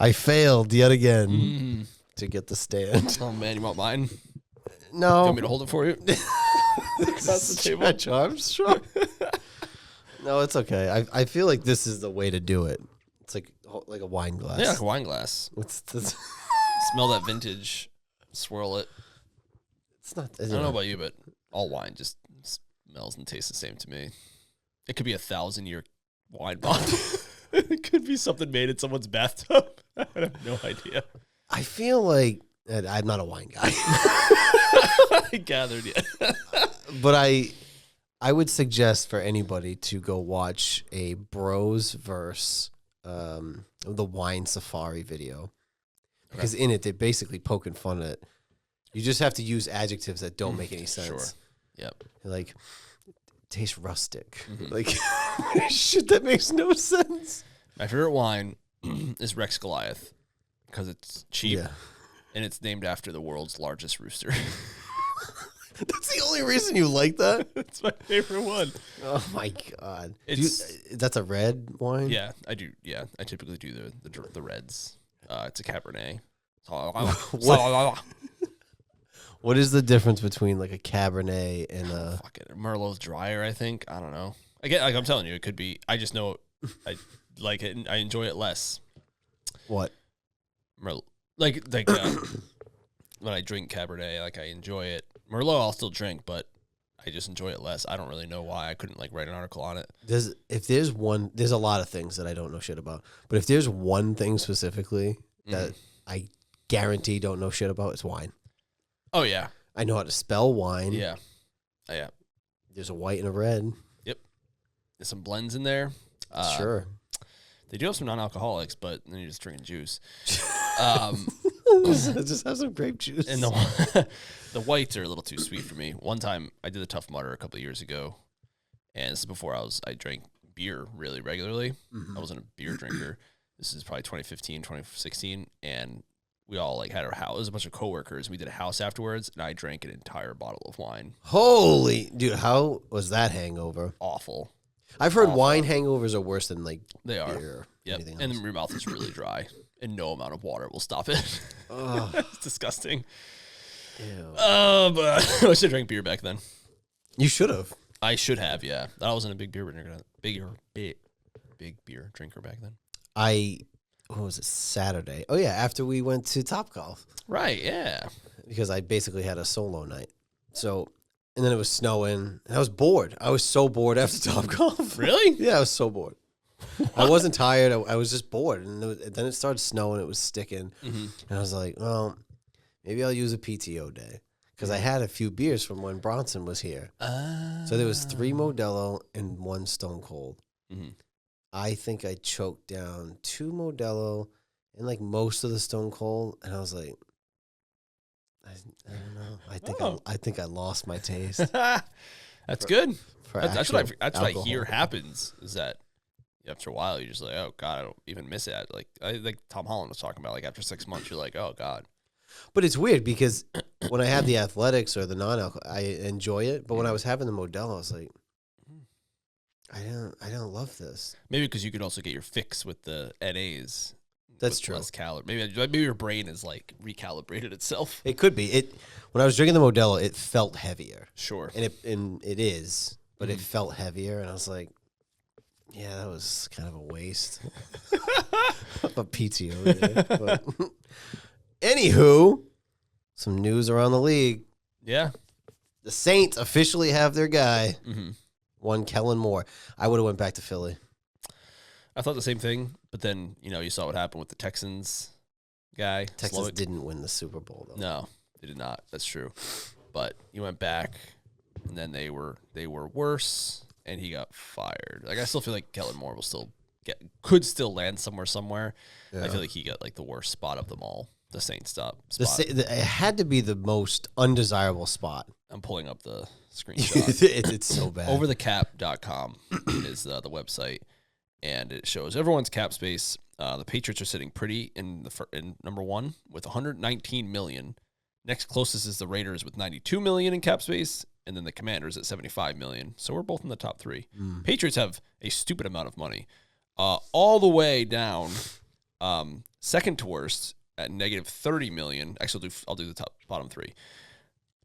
I failed yet again to get the stand. Oh, man, you want mine? No. You want me to hold it for you? Across the table? Stretch arms, sure. No, it's okay. I feel like this is the way to do it. It's like a wine glass. Yeah, like a wine glass. Smell that vintage. Swirl it. It's not. I don't know about you, but all wine just smells and tastes the same to me. It could be 1,000-year wine bottle. It could be something made in someone's bathtub. I have no idea. I feel like I'm not a wine guy. I gathered, yeah. But I would suggest for anybody to go watch a Bros verse the Wine Safari video. Because in it, they're basically poking fun at it. You just have to use adjectives that don't make any sense. Sure. Yep. Like, tastes rustic. Mm-hmm. Like, shit that makes no sense. My favorite wine is Rex Goliath because it's cheap and it's named after the world's largest rooster. That's the only reason you like that? That's my favorite one. Oh, my God. That's a red wine? Yeah, I do. Yeah, I typically do the reds. It's a Cabernet. What is the difference between like a Cabernet and a... Fuck it. Merlot's drier, I think. I don't know. Again, like I'm telling you, it could be. I just know I like it and I enjoy it less. What? Merlot. Like when I drink Cabernet, like I enjoy it. Merlot I'll still drink, but I just enjoy it less. I don't really know why. I couldn't like write an article on it. There's a lot of things that I don't know shit about. But if there's one thing specifically that I guarantee don't know shit about, it's wine. Oh, yeah. I know how to spell wine. Yeah. Oh, yeah. There's a white and a red. Yep. There's some blends in there. Sure. They do have some non-alcoholics, but then you're just drinking juice. Just have some grape juice. And the whites are a little too sweet for me. One time, I did the Tough Mudder a couple of years ago, and this is before I drank beer really regularly. I wasn't a beer drinker. This is probably 2015, 2016, and we all like had our house. It was a bunch of coworkers. We did a house afterwards, and I drank an entire bottle of wine. Holy dude, how was that hangover? Awful. I've heard wine hangovers are worse than like they are. Beer. Yep. Anything and else. your mouth is really dry, and no amount of water will stop it. It's disgusting. Ew. But I should drink beer back then. You should have. I should have. Yeah, I wasn't a big beer drinker. Big beer drinker back then. What was it, Saturday? Oh, yeah, after we went to Topgolf. Right, yeah. Because I basically had a solo night. So, and then it was snowing, and I was bored. I was so bored after Topgolf. Really? Yeah, I was so bored. I wasn't tired. I was just bored. And then it started snowing. It was sticking. And I was like, well, maybe I'll use a PTO day. Because I had a few beers from when Bronson was here. So there was 3 Modelo and 1 Stone Cold. I think I choked down 2 Modelo and like most of the Stone Cold, and I was like, I don't know. I think I lost my taste. That's good. That's what I hear happens. Is that after a while you're just like, oh God, I don't even miss it. Like Tom Holland was talking about. Like after 6 months, you're like, oh God. But it's weird because when I had the athletics or the non-alcohol, I enjoy it. But when I was having the Modelo, I was like, I don't love this. Maybe because you could also get your fix with the NAs. That's true. Less calorie. Maybe your brain is like recalibrated itself. It could be. When I was drinking the Modelo, it felt heavier. Sure. And it is, but it felt heavier, and I was like, yeah, that was kind of a waste. A PTO day. But anywho, some news around the league. Yeah. The Saints officially have their guy. One Kellen Moore. I would have went back to Philly. I thought the same thing, but then, you saw what happened with the Texans guy. Texans didn't win the Super Bowl, though. No, they did not. That's true. But he went back, and then they were worse, and he got fired. Like, I still feel like Kellen Moore could still land somewhere. Yeah. I feel like he got, like, the worst spot of them all, the Saints spot. It had to be the most undesirable spot. I'm pulling up the screenshot. It's so bad. Overthecap.com is the website, and it shows everyone's cap space. The Patriots are sitting pretty in number 1 with $119 million. Next closest is the Raiders with $92 million in cap space, and then the Commanders at $75 million. So we're both in the top 3. Patriots have a stupid amount of money. All the way down, Second to worst at negative 30 million. Actually, I'll do the bottom three.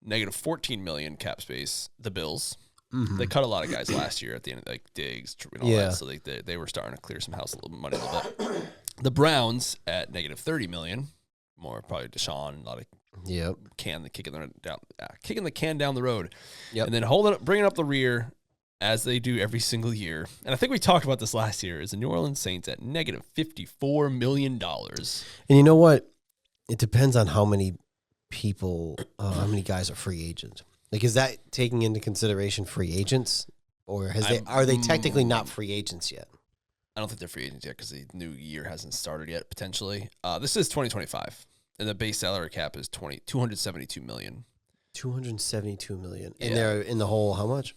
Negative 14 million cap space. The Bills. They cut a lot of guys last year at the end, like Diggs and all that. So they were starting to clear some house money a little bit. The Browns at negative 30 million. More probably Deshaun, a lot of kicking the can down the road. And then bringing up the rear as they do every single year. And I think we talked about this last year. Is the New Orleans Saints at negative $54 million. And you know what? It depends on how many people, how many guys are free agents. Like, is that taking into consideration free agents, or are they technically not free agents yet? I don't think they're free agents yet because the new year hasn't started yet. Potentially, this is 2025, and the base salary cap is $272 million. $272 million, and they're in the hole. How much?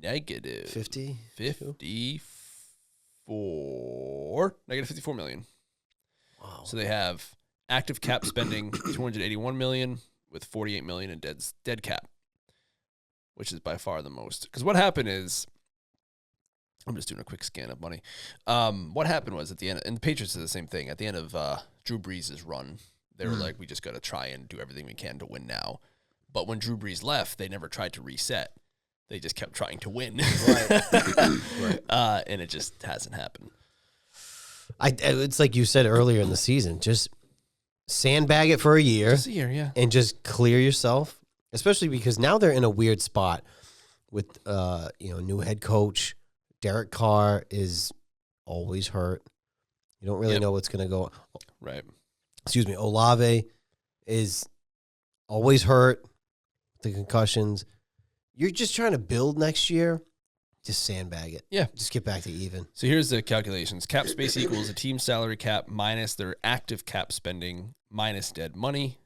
Negative 54. Negative $54 million. Wow. So they have active cap spending $281 million. With $48 million in dead cap, which is by far the most. Because what happened is, I'm just doing a quick scan of money. What happened was at the end, and the Patriots did the same thing. At the end of Drew Brees' run, they were like, we just got to try and do everything we can to win now. But when Drew Brees left, they never tried to reset. They just kept trying to win. Right. And it just hasn't happened. It's like you said earlier in the season, just sandbag it for a year. Just a year, and just clear yourself, especially because now they're in a weird spot with new head coach. Derek Carr is always hurt. You don't really know what's going to go. Right. Excuse me. Olave is always hurt. The concussions. You're just trying to build next year. Just sandbag it. Yeah. Just get back to even. So here's the calculations. Cap space equals a team salary cap minus their active cap spending minus dead money.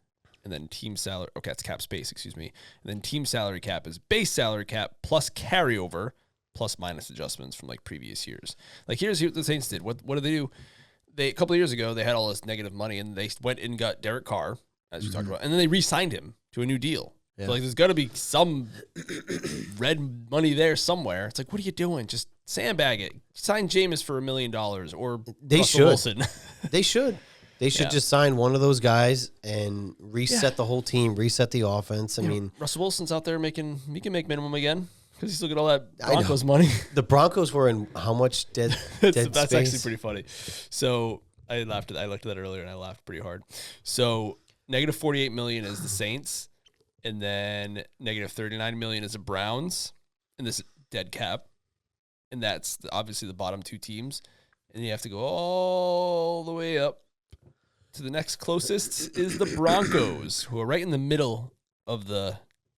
And then team salary. Okay, it's cap space, excuse me. And then team salary cap is base salary cap plus carryover plus minus adjustments from like previous years. Like here's what the Saints did. What did they do? A couple of years ago, they had all this negative money and they went and got Derek Carr, as we talked about. And then they re-signed him to a new deal. Yeah. So like, there's got to be some red money there somewhere. It's like, what are you doing? Just sandbag it. Sign Jameis for $1 million or Russell Wilson. They should. They should just sign one of those guys and reset the whole team, reset the offense. I mean, Russell Wilson's out there he can make minimum again because he's looking at all that Broncos money. The Broncos were in how much dead That's space? Actually pretty funny. So I looked at that earlier and I laughed pretty hard. So negative $48 million is the Saints. And then negative $39 million is the Browns in this dead cap. And that's obviously the bottom two teams. And you have to go all the way up to the next closest is the Broncos, who are right in the middle of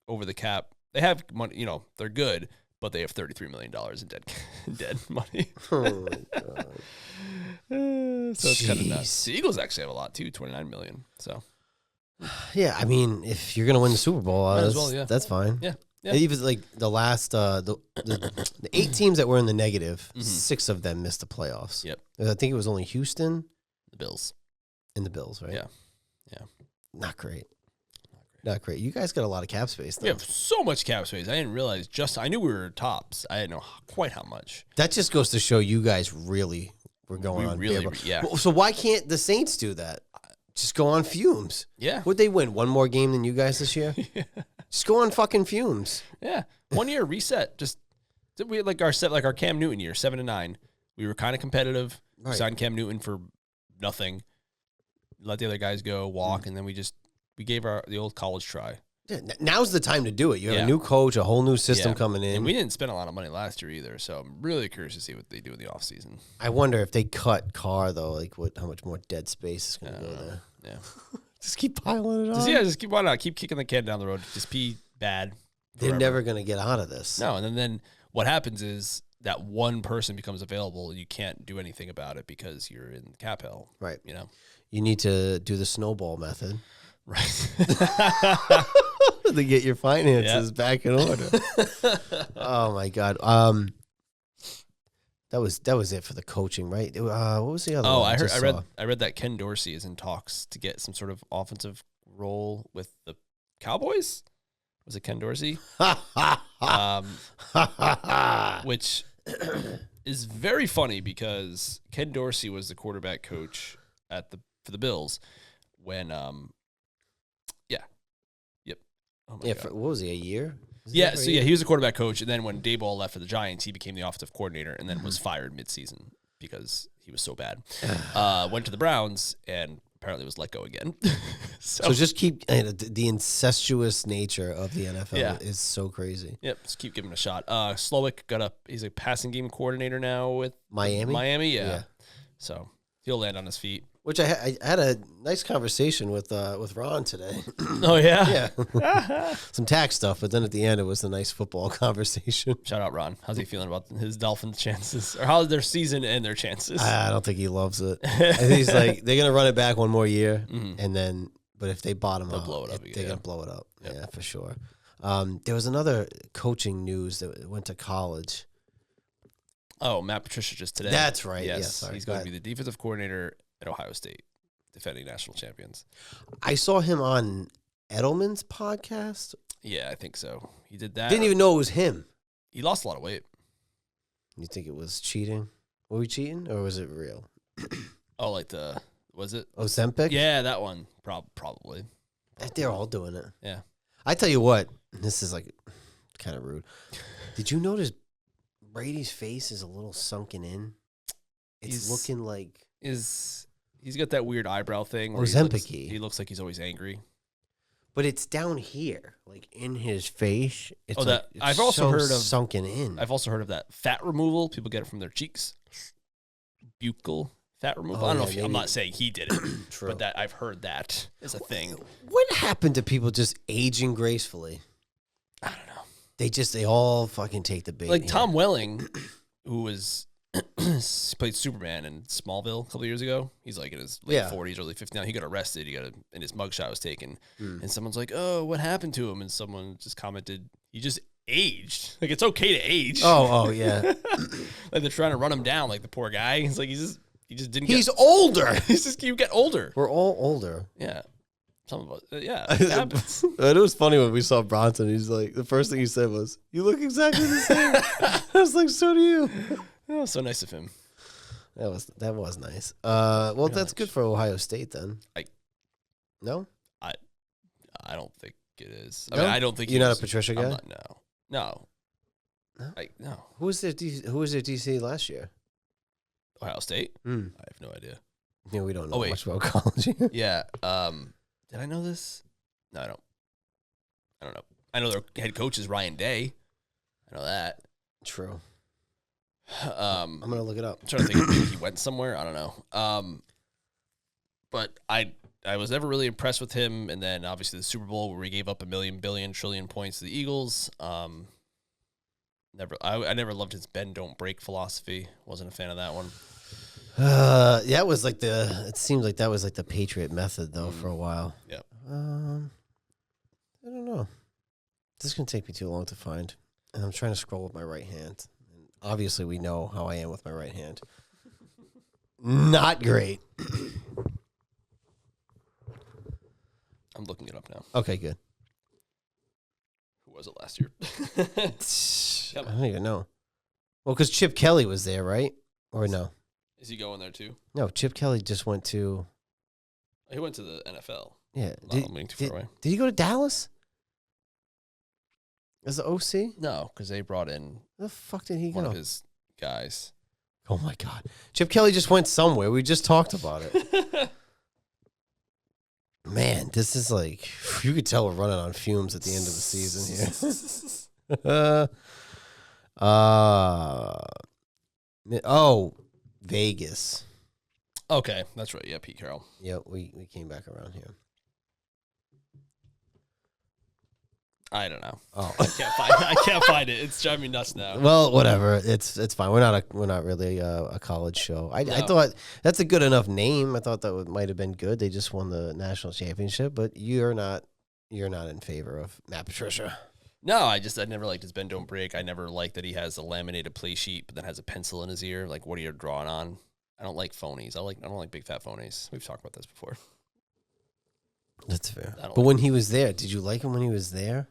over the cap. They have money, they're good, but they have $33 million in dead money. Oh, my God. So it's kind of nuts. The Eagles actually have a lot, too, $29 million. So. Yeah, I mean, if you're gonna win the Super Bowl, that's fine. Yeah. Even like the last the 8 teams that were in the negative, 6 of them missed the playoffs. Yep. I think it was only Houston, the Bills, and the Bills, right? Yeah. Not great. You guys got a lot of cap space, though. We have so much cap space. I didn't realize. I knew we were tops. I didn't know quite how much. That just goes to show you guys really were going on. Really, yeah. So why can't the Saints do that? Just go on fumes. Yeah. Would they win one more game than you guys this year? Yeah. Just go on fucking fumes. Yeah. 1 year reset. Just we had like our Cam Newton year, 7-9. We were kind of competitive. Right. Signed Cam Newton for nothing. Let the other guys go, walk, and then we gave the old college try. Yeah, now's the time to do it. You have a new coach, a whole new system coming in. And we didn't spend a lot of money last year either, so I'm really curious to see what they do in the offseason. I wonder if they cut Carr, though, like how much more dead space is going to go there. Yeah. Just keep piling it on. Why not? Keep kicking the can down the road. Just be bad. They're never going to get out of this. No, and then what happens is that one person becomes available and you can't do anything about it because you're in cap hell. Right. You need to do the snowball method. Right. To get your finances back in order. Oh my God. That was it for the coaching, right? What was the other one? I read that Ken Dorsey is in talks to get some sort of offensive role with the Cowboys. Was it Ken Dorsey? Which is very funny because Ken Dorsey was the quarterback coach for the Bills when Oh my God. What was he, a year? Yeah, so he was a quarterback coach, and then when Daboll left for the Giants, he became the offensive coordinator, and then was fired midseason because he was so bad. Went to the Browns, and apparently was let go again. so just keep the incestuous nature of the NFL is so crazy. Yep, just keep giving it a shot. Slowick he's a passing game coordinator now with Miami, yeah. So he'll land on his feet. Which I had a nice conversation with Ron today. Oh, yeah? Yeah. Some tax stuff, but then at the end, it was a nice football conversation. Shout out, Ron. How's he feeling about his Dolphins' chances? Or how's their season and their chances? I don't think he loves it. I think he's like, they're going to run it back one more year, and then, but if they bottom out, blow it up again, they're going to blow it up. Yep. Yeah, for sure. There was another coaching news that went to college. Oh, Matt Patricia just today. That's right. Yes, yeah, sorry. He's going to be the defensive coordinator at Ohio State, defending national champions. I saw him on Edelman's podcast. Yeah, I think so. He did that. Didn't even know it was him. He lost a lot of weight. You think it was cheating? Were we cheating, or was it real? Oh, was it? Ozempic? Yeah, that one. Probably. They're all doing it. Yeah. I tell you what, this is like kind of rude. Did you notice Brady's face is a little sunken in? It's looking like... He's got that weird eyebrow thing. Ozempic-y. He looks like he's always angry. But it's down here, like in his face. It's I've also heard of sunken in. I've also heard of that fat removal. People get it from their cheeks. Buccal fat removal. I don't know I'm not saying he did it, True. but I've heard that is a thing. What happened to people just aging gracefully? I don't know. They all fucking take the bait. Like Tom Welling, who played Superman in Smallville a couple years ago. He's like in his late 40s, early 50s now. He got arrested. And his mugshot was taken. And someone's like, "Oh, what happened to him?" And someone just commented, "He just aged. Like, it's okay to age." Oh, yeah. Like they're trying to run him down. Like the poor guy. He's like, he just didn't. He's older. You get older. We're all older. Yeah. Some of us. Yeah. It happens. It was funny when we saw Bronson. He's like, the first thing he said was, "You look exactly the same." I was like, "So do you." Oh, so nice of him. That was nice. Well, that's good for Ohio State then. No? I don't think it is. No? I mean, I don't think you're not a Patricia guy. No. Who was their DC last year? Ohio State. I have no idea. Yeah, we don't know much about college here. Yeah. Did I know this? No, I don't know. I know their head coach is Ryan Day. I know that. True. I'm gonna look it up. I'm trying to think if maybe he went somewhere. I don't know. But I was never really impressed with him. And then obviously the Super Bowl where he gave up 1 million, billion, trillion points to the Eagles. I never loved his bend don't break philosophy. Wasn't a fan of that one. That was like it seems like that was like the Patriot method though for a while. Yep. I don't know. This is gonna take me too long to find. And I'm trying to scroll with my right hand. And obviously we know how I am with my right hand. Not great. I'm looking it up now. Okay, good. Who was it last year? I don't even know. Well, because Chip Kelly was there, right? Or no? Is he going there too? No, Chip Kelly just went to... He went to the NFL. Yeah. Did he go to Dallas? As the OC? No, because they brought in... Where the fuck did he go? One of his guys. Oh, my God. Chip Kelly just went somewhere. We just talked about it. Man, this is like... You could tell we're running on fumes at the end of the season here. Vegas. Okay, that's right. Yeah, Pete Carroll. Yep, we came back around here. I don't know. Oh, I can't find it. It's driving me nuts now. Well, whatever. It's fine. We're not really a college show. I thought that's a good enough name. I thought that might have been good. They just won the national championship, but you're not in favor of Matt Patricia. No, I never liked his bend don't break. I never liked that he has a laminated play sheet, but then has a pencil in his ear. Like, what are you drawing on? I don't like phonies. I don't like big fat phonies. We've talked about this before. That's fair. But when he was there, did you like him when he was there?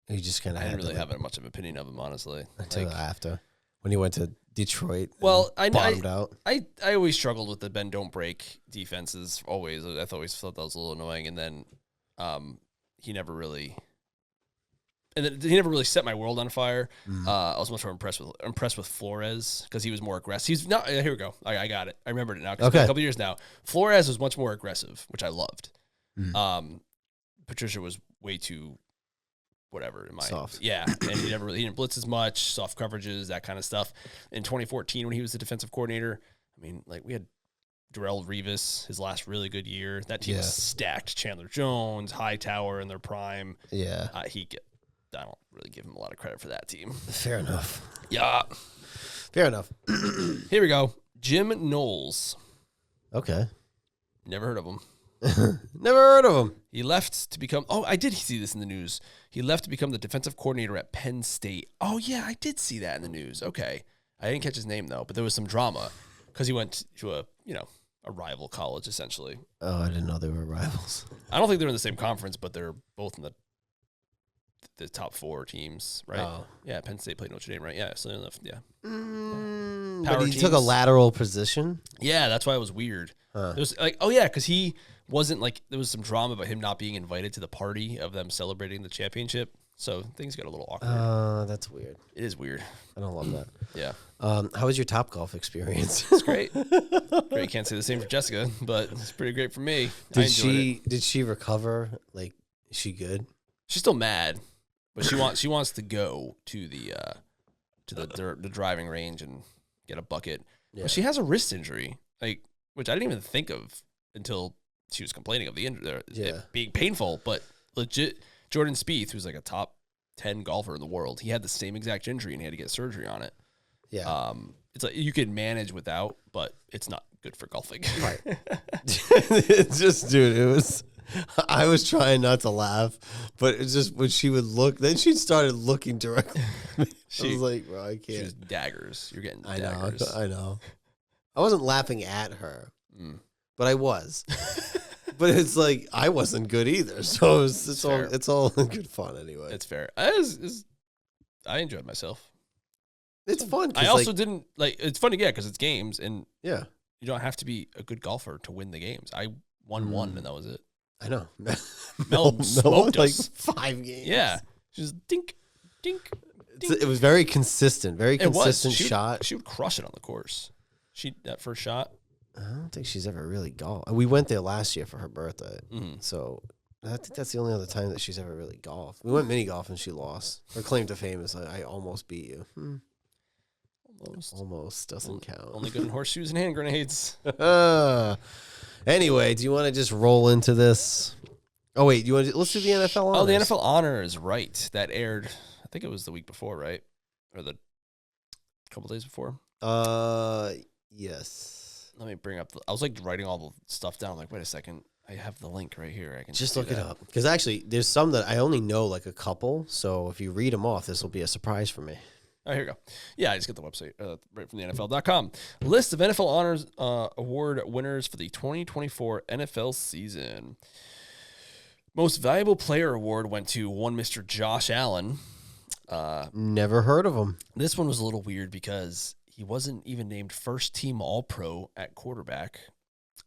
You just kind of. I didn't really have much of an opinion of him, honestly. Until after, when he went to Detroit. Well, bottomed out. I always struggled with the bend don't break defenses. Always, I always thought that was a little annoying. And then, he never really set my world on fire. I was much more impressed with Flores because he was more aggressive. He's not. Here we go. I got it. I remembered it now. It's been a couple years now. Flores was much more aggressive, which I loved. Patricia was way too whatever in my soft. Yeah, and he didn't blitz as much, soft coverages, that kind of stuff. In 2014, when he was the defensive coordinator, I mean, like we had Darrelle Revis, his last really good year. That team was stacked. Chandler Jones, Hightower in their prime. Yeah, I don't really give him a lot of credit for that team. Fair enough. Yeah, fair enough. Here we go. Jim Knowles. Okay, never heard of him. Never heard of him. He left to become. Oh, I did see this in the news. He left to become the defensive coordinator at Penn State. Oh yeah, I did see that in the news. Okay, I didn't catch his name though, but there was some drama because he went to a rival college essentially. Oh, I didn't know they were rivals. I don't think they're in the same conference, but they're both in the top 4 teams, right? Oh. Yeah, Penn State played Notre Dame, right? Yeah, so yeah. But he took a lateral position. Yeah, that's why it was weird. It was like, oh yeah, because he wasn't like there was some drama about him not being invited to the party of them celebrating the championship. So things got a little awkward. That's weird. It is weird. I don't love that. Yeah. How was your Topgolf experience? It's great. Great. Can't say the same for Jessica, but it's pretty great for me. Did she recover? Like, is she good? She's still mad, but she wants to go to the driving range and get a bucket. Yeah. But she has a wrist injury, like which I didn't even think of until she was complaining of the injury, it being painful. But legit, Jordan Spieth, who's like a top 10 golfer in the world, he had the same exact injury and he had to get surgery on it. Yeah. It's like you can manage without, but it's not good for golfing. Right. It's just, dude, I was trying not to laugh, but it's just when she would look, then she started looking directly. I was like, bro, I can't. She was daggers. You're getting daggers. I know. I wasn't laughing at her, but I was. But it's like I wasn't good either, so it's all good fun anyway. It's fair. I enjoyed myself. It's fun. I also didn't like. It's funny, because it's games, and you don't have to be a good golfer to win the games. I won one, and that was it. I know. Mel smoked like us. 5 games. Yeah, just dink, dink. It was very consistent, shot. She would crush it on the course. That first shot. I don't think she's ever really golfed. We went there last year for her birthday, so I think that's the only other time that she's ever really golfed. We went mini golf and she lost. Her claim to fame is like, I almost beat you. Almost doesn't count. Only good in horseshoes and hand grenades. Anyway, do you want to just roll into this? Oh wait, let's do the NFL honors. Oh, the NFL honors, right? That aired. I think it was the week before, right, or the couple days before. Yes. Let me bring up. I was like writing all the stuff down. I'm like, wait a second, I have the link right here. I can just look it up because actually, there's some that I only know like a couple. So if you read them off, this will be a surprise for me. Oh, here we go. Yeah, I just got the website right from the NFL.com. List of NFL Honors Award winners for the 2024 NFL season. Most Valuable Player Award went to one Mr. Josh Allen. Never heard of him. This one was a little weird because he wasn't even named first team All-Pro at quarterback,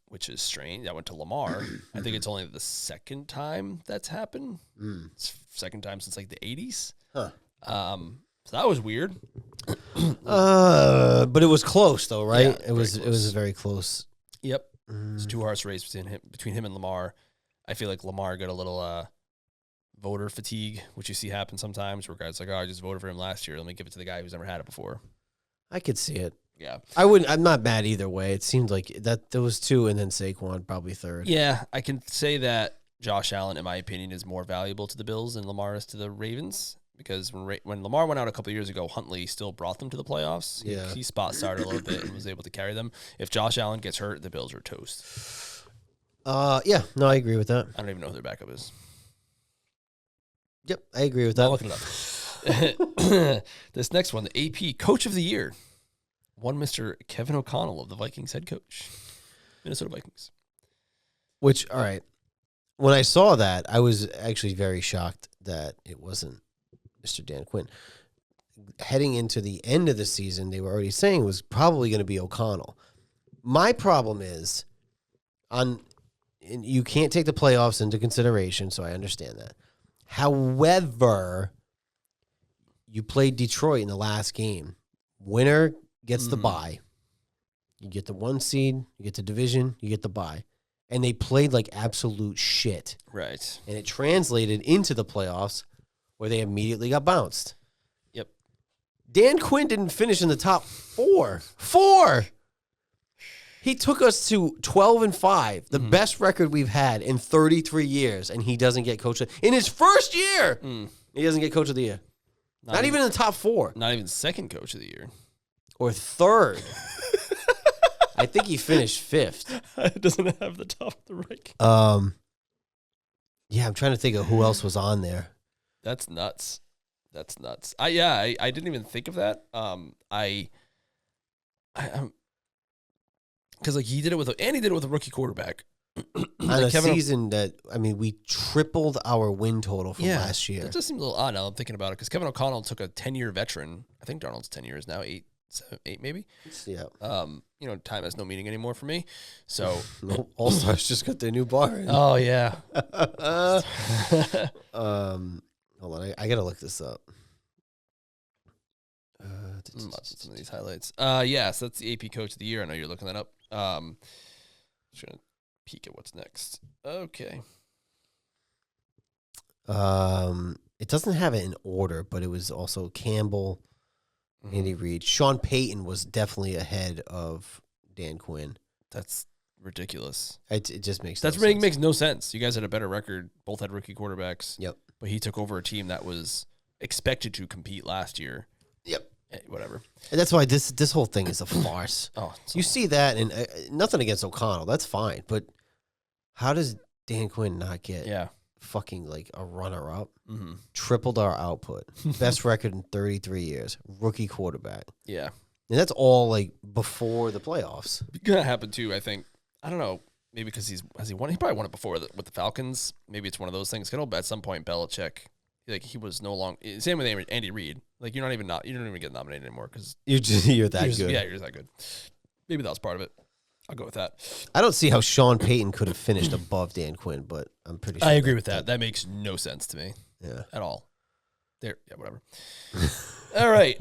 which is strange. That went to Lamar. I think it's only the second time that's happened. It's second time since like the 80s. Huh. So that was weird. But it was close though, right? Yeah, it was very close. Yep. It's 2 horse race between him and Lamar. I feel like Lamar got a little voter fatigue, which you see happen sometimes, where guys like, I just voted for him last year. Let me give it to the guy who's never had it before. I could see it. Yeah. I'm not mad either way. It seemed like that there was 2 and then Saquon probably third. Yeah, I can say that Josh Allen, in my opinion, is more valuable to the Bills than Lamar is to the Ravens. Because when Lamar went out a couple of years ago, Huntley still brought them to the playoffs. Yeah. He spot started a little bit and was able to carry them. If Josh Allen gets hurt, the Bills are toast. Yeah, no, I agree with that. I don't even know who their backup is. Yep, I agree with that. I'll look it up. This next one, the AP Coach of the Year, one Mr. Kevin O'Connell of the Vikings head coach, Minnesota Vikings. Which, all right, when I saw that, I was actually very shocked that it wasn't Mr. Dan Quinn. heading into the end of the season, they were already saying was probably going to be O'Connell. My problem is, you can't take the playoffs into consideration, so I understand that. However, you played Detroit in the last game. Winner gets the bye. You get the 1 seed, you get the division, you get the bye. And they played like absolute shit. Right. And it translated into the playoffs where they immediately got bounced. Yep. Dan Quinn didn't finish in the top 4. 4! He took us to 12-5, the best record we've had in 33 years, and he doesn't get coach in his first year. He doesn't get coach of the year. Not even in the top 4. Not even second coach of the year. Or third. I think he finished 5th. It doesn't have the top of the ranking. Yeah, I'm trying to think of who else was on there. That's nuts. I didn't even think of that. Because like he did it with a rookie quarterback. On a season that, I mean, we tripled our win total from last year. That just seems a little odd now I'm thinking about it, because Kevin O'Connell took a 10-year veteran. I think Darnold's 10 years now, 8 maybe. Yeah. Time has no meaning anymore for me. So All-Stars just got their new bar. Oh yeah. Hold on, I gotta look this up. Some of these highlights. So that's the AP Coach of the Year. I know you're looking that up. Just gonna peek at what's next. Okay. It doesn't have it in order, but it was also Campbell, Andy Reid. Sean Payton was definitely ahead of Dan Quinn. That's ridiculous. It just makes makes no sense. You guys had a better record. Both had rookie quarterbacks. Yep. But he took over a team that was expected to compete last year. Yep. Whatever. And that's why this whole thing is a farce. You see that, and nothing against O'Connell. That's fine. But how does Dan Quinn not get fucking like a runner-up? Tripled our output. Best record in 33 years. Rookie quarterback. Yeah. And that's all like before the playoffs. It's going to happen too, I think. I don't know. Maybe because has he won? He probably won it before with the Falcons. Maybe it's one of those things. At some point, Belichick, like he was no longer. Same with Andy Reid. Like you don't even get nominated anymore because you're that good. Yeah, you're that good. Maybe that was part of it. I'll go with that. I don't see how Sean Payton could have finished above Dan Quinn, but I'm pretty sure. I agree with that. That makes no sense to me. Yeah. At all. Whatever. All right.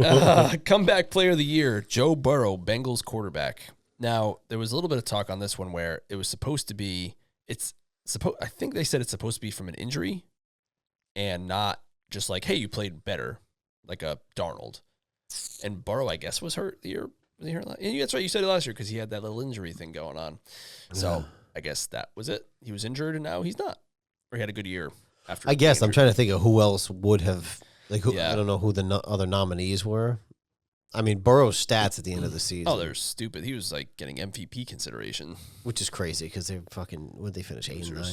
Comeback player of the year, Joe Burrow, Bengals quarterback. Now, there was a little bit of talk on this one where it was supposed to be, I think they said it's supposed to be from an injury and not just like, hey, you played better, like a Darnold. And Burrow, I guess, was hurt the year. Was he hurt last? Yeah, that's right. You said it last year because he had that little injury thing going on. So I guess that was it. He was injured and now he's not. Or he had a good year after. I guess I'm trying to think of who else would have, I don't know who the other nominees were. I mean, Burrow's stats at the end of the season. Oh, they're stupid. He was like getting MVP consideration, which is crazy because they're fucking. Would they finish 8 and 9?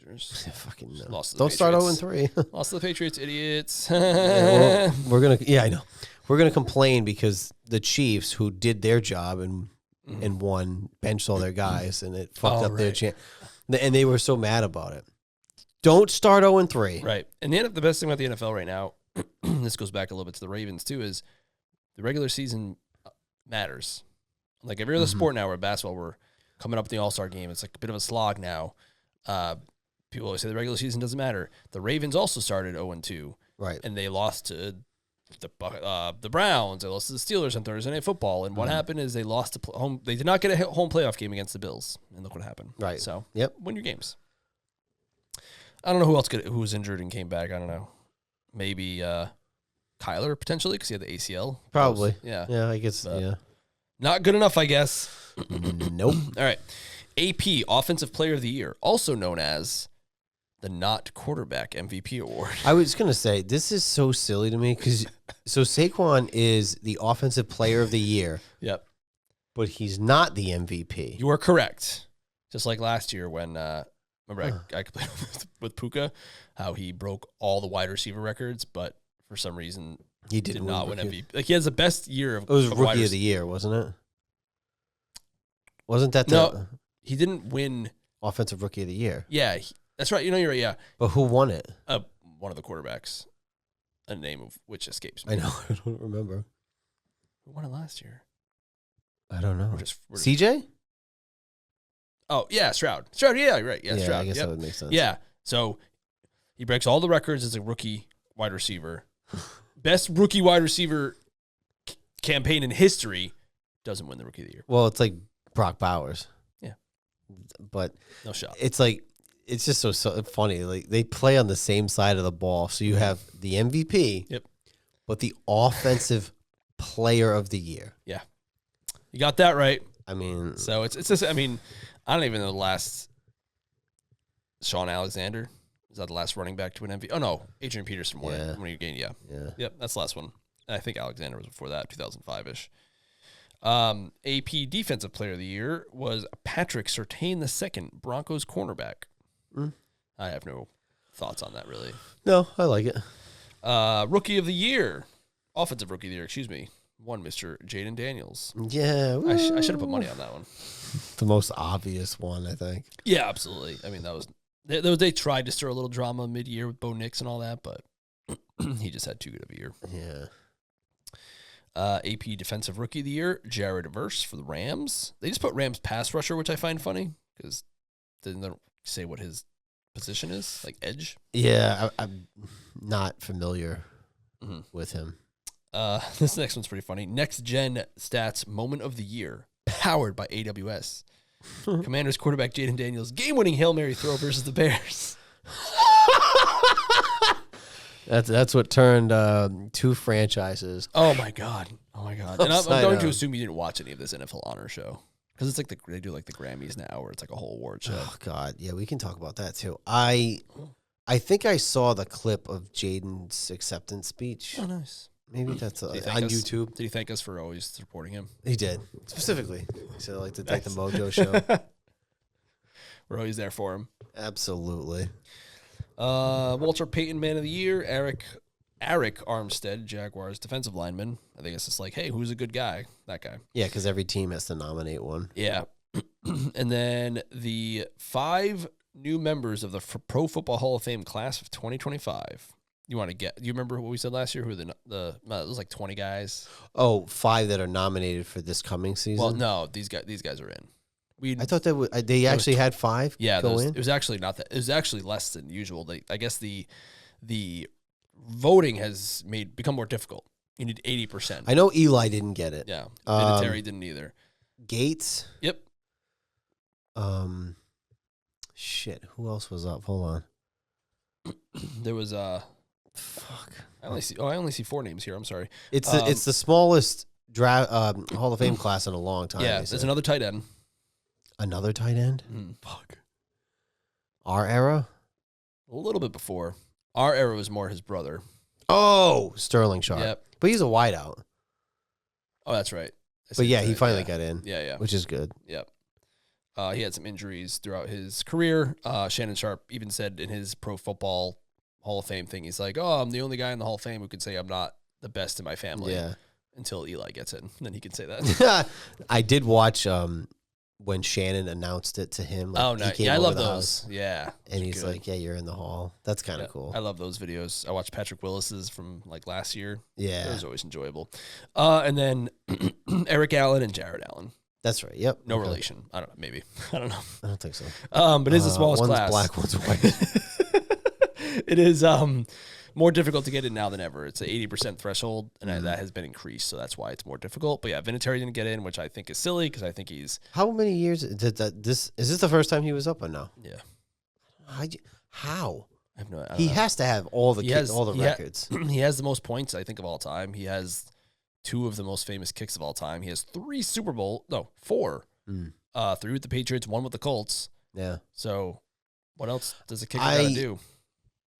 Losers. Fucking no. Lost to the Don't Patriots. start 0-3. Lost to the Patriots, idiots. We're gonna. Yeah, I know. We're gonna complain because the Chiefs, who did their job and won, benched all their guys, and it fucked up their chance. And they were so mad about it. Don't start 0-3. Right. And the best thing about the NFL right now, this goes back a little bit to the Ravens too, is the regular season matters. Like every other sport now, where basketball, we're coming up with the All-Star game. It's like a bit of a slog now. People always say the regular season doesn't matter. The Ravens also started 0-2. Right. And they lost to the Browns. They lost to the Steelers on Thursday Night Football. And what happened is they lost to home. They did not get a home playoff game against the Bills. And look what happened. Right. So win your games. I don't know who was injured and came back. I don't know. Maybe Kyler potentially because he had the ACL. Probably. Yeah, I guess. Yeah. Not good enough, I guess. Nope. All right. AP, Offensive Player of the Year, also known as the Not Quarterback MVP Award. I was going to say, this is so silly to me because Saquon is the Offensive Player of the Year. Yep. But he's not the MVP. You are correct. Just like last year when, remember I played with Puka, how he broke all the wide receiver records, but for some reason he did not win MVP. Like he has the best year of. It was Rookie of the Year, wasn't it? Wasn't that no? He didn't win Offensive Rookie of the Year. Yeah, that's right. You're right. Yeah, but who won it? One of the quarterbacks. a name of which escapes me. I know. I don't remember. Who won it last year? I don't know. We're just CJ? Oh, yeah, Stroud. Stroud, yeah, right. Yeah, Stroud. I guess that would make sense. Yeah. So he breaks all the records as a rookie wide receiver. Best rookie wide receiver campaign in history. Doesn't win the rookie of the year. Well, it's like Brock Bowers. Yeah. But no shot. It's like, it's just so funny. Like, they play on the same side of the ball. So you have the MVP. Yep. But the offensive player of the year. Yeah. You got that right. I mean. So it's just, I mean, I don't even know the last Sean Alexander. Is that the last running back to an MVP? Oh, no. Adrian Peterson won it when he gained, yeah. Yep, that's the last one. I think Alexander was before that, 2005-ish. AP Defensive Player of the Year was Patrick Surtain II, Broncos cornerback. I have no thoughts on that, really. No, I like it. Rookie of the Year, Offensive Rookie of the Year, excuse me, one Mr. Jaden Daniels. Yeah. I should have put money on that one. The most obvious one, I think. Yeah, absolutely. I mean, that was they tried to stir a little drama mid-year with Bo Nix and all that, but he just had too good of a year. Yeah. AP Defensive Rookie of the Year, Jared Verse for the Rams. They just put Rams pass rusher, which I find funny because they don't say what his position is, like edge. Yeah, I'm not familiar with him. This next one's pretty funny. Next Gen Stats Moment of the Year, powered by AWS. Commanders quarterback Jaden Daniels, game-winning Hail Mary throw versus the Bears. That's what turned two franchises. Oh my god! And I'm going to assume you didn't watch any of this NFL Honor Show because it's like they do like the Grammys now, where it's like a whole award show. Oh god, yeah, we can talk about that too. I think I saw the clip of Jaden's acceptance speech. Oh, nice. Maybe that's on YouTube. Did he thank us for always supporting him? He did specifically. So like the MOJO show. We're always there for him. Absolutely. Walter Payton Man of the Year, Eric Armstead, Jaguars defensive lineman. I think it's just like, hey, who's a good guy? That guy. Yeah, because every team has to nominate one. Yeah. And then the 5 new members of the Pro Football Hall of Fame class of 2025. You want to get? You remember what we said last year? Who it was like 20 guys. Oh, 5 that are nominated for this coming season. Well, no, these guys are in. I thought that they actually had 5. Yeah, go in. It was actually not that. It was actually less than usual. I guess the voting has become more difficult. You need 80%. I know Eli didn't get it. Yeah, Vinatieri didn't either. Ongates. Yep. Shit. Who else was up? Hold on. There was Fuck. I only see 4 names here. I'm sorry. It's the smallest draft Hall of Fame class in a long time. Yeah, there's another tight end. Another tight end? Fuck. Our era? A little bit before. Our era was more his brother. Oh, Sterling Sharp. Yep. But he's a wideout. Oh, that's right. But yeah, he finally got in. Yeah. Which is good. Yep. He had some injuries throughout his career. Shannon Sharp even said in his Pro Football Hall of Fame thing, he's like, oh, I'm the only guy in the Hall of Fame who could say I'm not the best in my family. Yeah. Until Eli gets in. Then he can say that. I did watch when Shannon announced it to him. Like, nice. Yeah, I love those. Yeah. And he's like, yeah, you're in the hall. That's kind of cool. I love those videos. I watched Patrick Willis's from like last year. Yeah. It was always enjoyable. And then Eric Allen and Jared Allen. That's right. Yep. No relation. I don't know. Maybe. I don't know. I don't think so. But it's the smallest one's class. Black, one's white. It is more difficult to get in now than ever. It's an 80% threshold, and that has been increased, so that's why it's more difficult. But yeah, Vinatieri didn't get in, which I think is silly because I think he's. How many years did this? Is this the first time he was up or no? Yeah. How? I have no idea. He has to have all the records. He has the most points, I think, of all time. He has 2 of the most famous kicks of all time. He has 4 3 with the Patriots, 1 with the Colts. Yeah. So what else does a kicker got to do?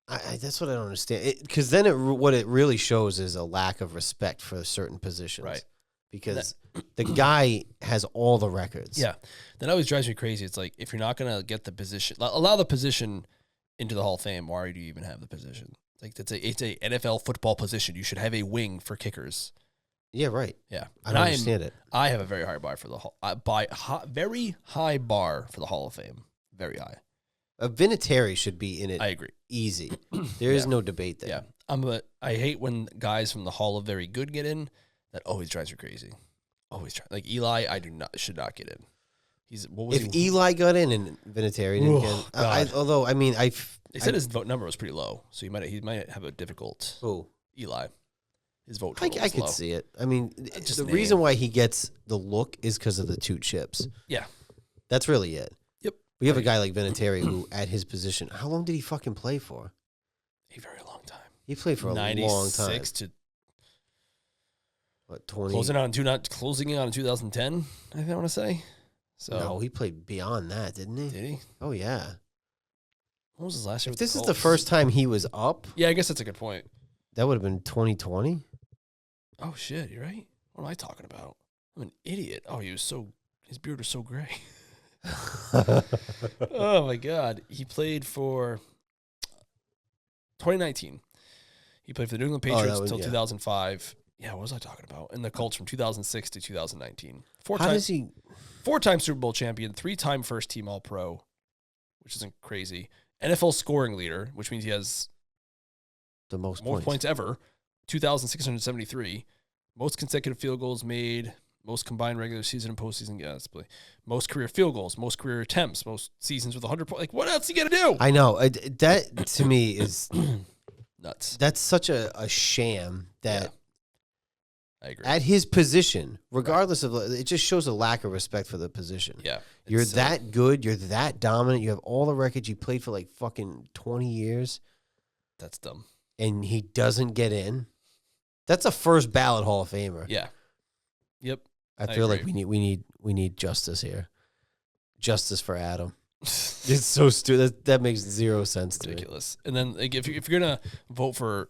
That's what I don't understand. Because then what it really shows is a lack of respect for certain positions. Right. Because the guy has all the records. Yeah. That always drives me crazy. It's like, if you're not going to get the position, allow the position into the Hall of Fame, why do you even have the position? Like, it's a NFL football position. You should have a wing for kickers. Yeah, right. Yeah. I don't understand it. I have a very high bar for the very high bar for the Hall of Fame. Very high. Vinatieri should be in it. I agree. Easy. There is no debate there. Yeah. I hate when guys from the Hall of Very Good get in. That always drives me crazy. Always try. Like Eli, should not get in. If Eli got in and Vinatieri didn't get in, they said his vote number was pretty low, so he might have a difficult. Who? Eli. His vote. I could low. see it. I mean, the reason why he gets the look is because of the 2 chips. Yeah. That's really it. Yep. We have a guy like Vinatieri who, at his position, how long did he fucking play for? A very long time. He played for a long time. 96 to what, 20? closing in on 2010. I want to say. So no, he played beyond that, didn't he? Did he? Oh yeah. What was his last year? If this is the first time he was up, yeah, I guess that's a good point. That would have been 2020. Oh shit, you're right. What am I talking about? I'm an idiot. Oh, his beard was so gray. Oh my god, he played for 2019. He played for the New England Patriots until 2005. Yeah, what was I talking about? And the Colts from 2006 to 2019. Four-time Super Bowl champion, 3-time first-team All-Pro, which isn't crazy. NFL scoring leader, which means he has the most points ever, 2,673. Most consecutive field goals made, most combined regular season and postseason. Yeah, that's play. Most career field goals, most career attempts, most seasons with 100 points. Like, what else you got to do? I know. That, to me, is nuts. That's such a sham that I agree. At his position, regardless of it, just shows a lack of respect for the position. Yeah. You're that good. You're that dominant. You have all the records. You played for like fucking 20 years. That's dumb. And he doesn't get in. That's a first ballot Hall of Famer. Yeah. Yep. I feel like we need justice here. Justice for Adam. It's so stupid. That makes zero sense to me. Ridiculous. And then like, if you're gonna vote for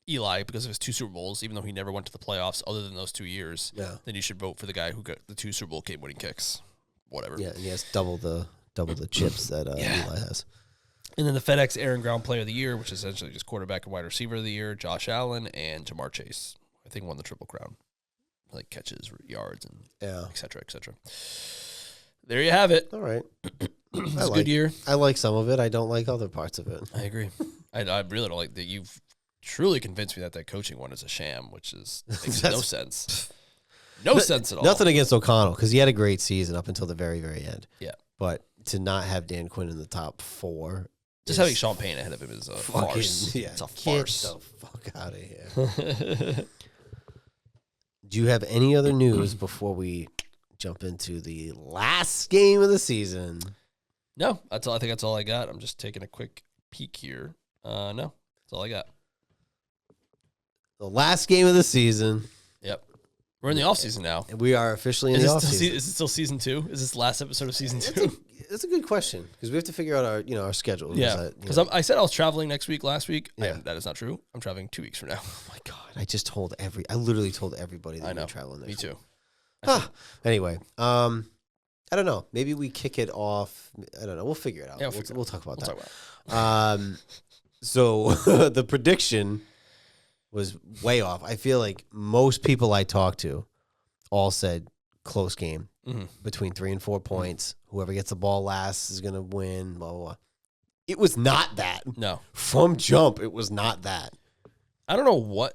Eli because of his 2 Super Bowls, even though he never went to the playoffs other than those 2 years, then you should vote for the guy who got the 2 Super Bowl game-winning kicks. Whatever. Yeah, and he has double the chips that Eli has. And then the FedEx Air and Ground Player of the Year, which is essentially just quarterback and wide receiver of the year, Josh Allen and Jamar Chase. I think won the Triple Crown. Like catches, yards, and et cetera, et cetera. There you have it. All right. It's a good year. I like some of it. I don't like other parts of it. I agree. I really don't like that. You've truly convinced me that coaching one is a sham, which makes no sense. No sense at all. Nothing against O'Connell because he had a great season up until the very, very end. Yeah. But to not have Dan Quinn in the top 4. Just having Sean Payne ahead of him is a farce. Yeah, it's a farce. Get the fuck out of here. Do you have any other news before we jump into the last game of the season? No, I think that's all I got. I'm just taking a quick peek here. No, that's all I got. The last game of the season. Yep. We're in the offseason now. We are officially in the offseason. Is it still season 2? Is this the last episode of season 2? That's a good question because we have to figure out our schedule. Yeah, because I said I was traveling next week. Last week, yeah. That is not true. I'm traveling 2 weeks from now. Oh my god! I literally told everybody that you're traveling next Me week. too. Anyway, I don't know. Maybe we kick it off. I don't know. We'll figure it out. Yeah, we'll talk about that. Talk about it. So the prediction was way off. I feel like most people I talked to all said close game. Between 3 and 4 points. Whoever gets the ball last is going to win, blah, blah, blah. It was not that. No. From jump, it was not that. I don't know what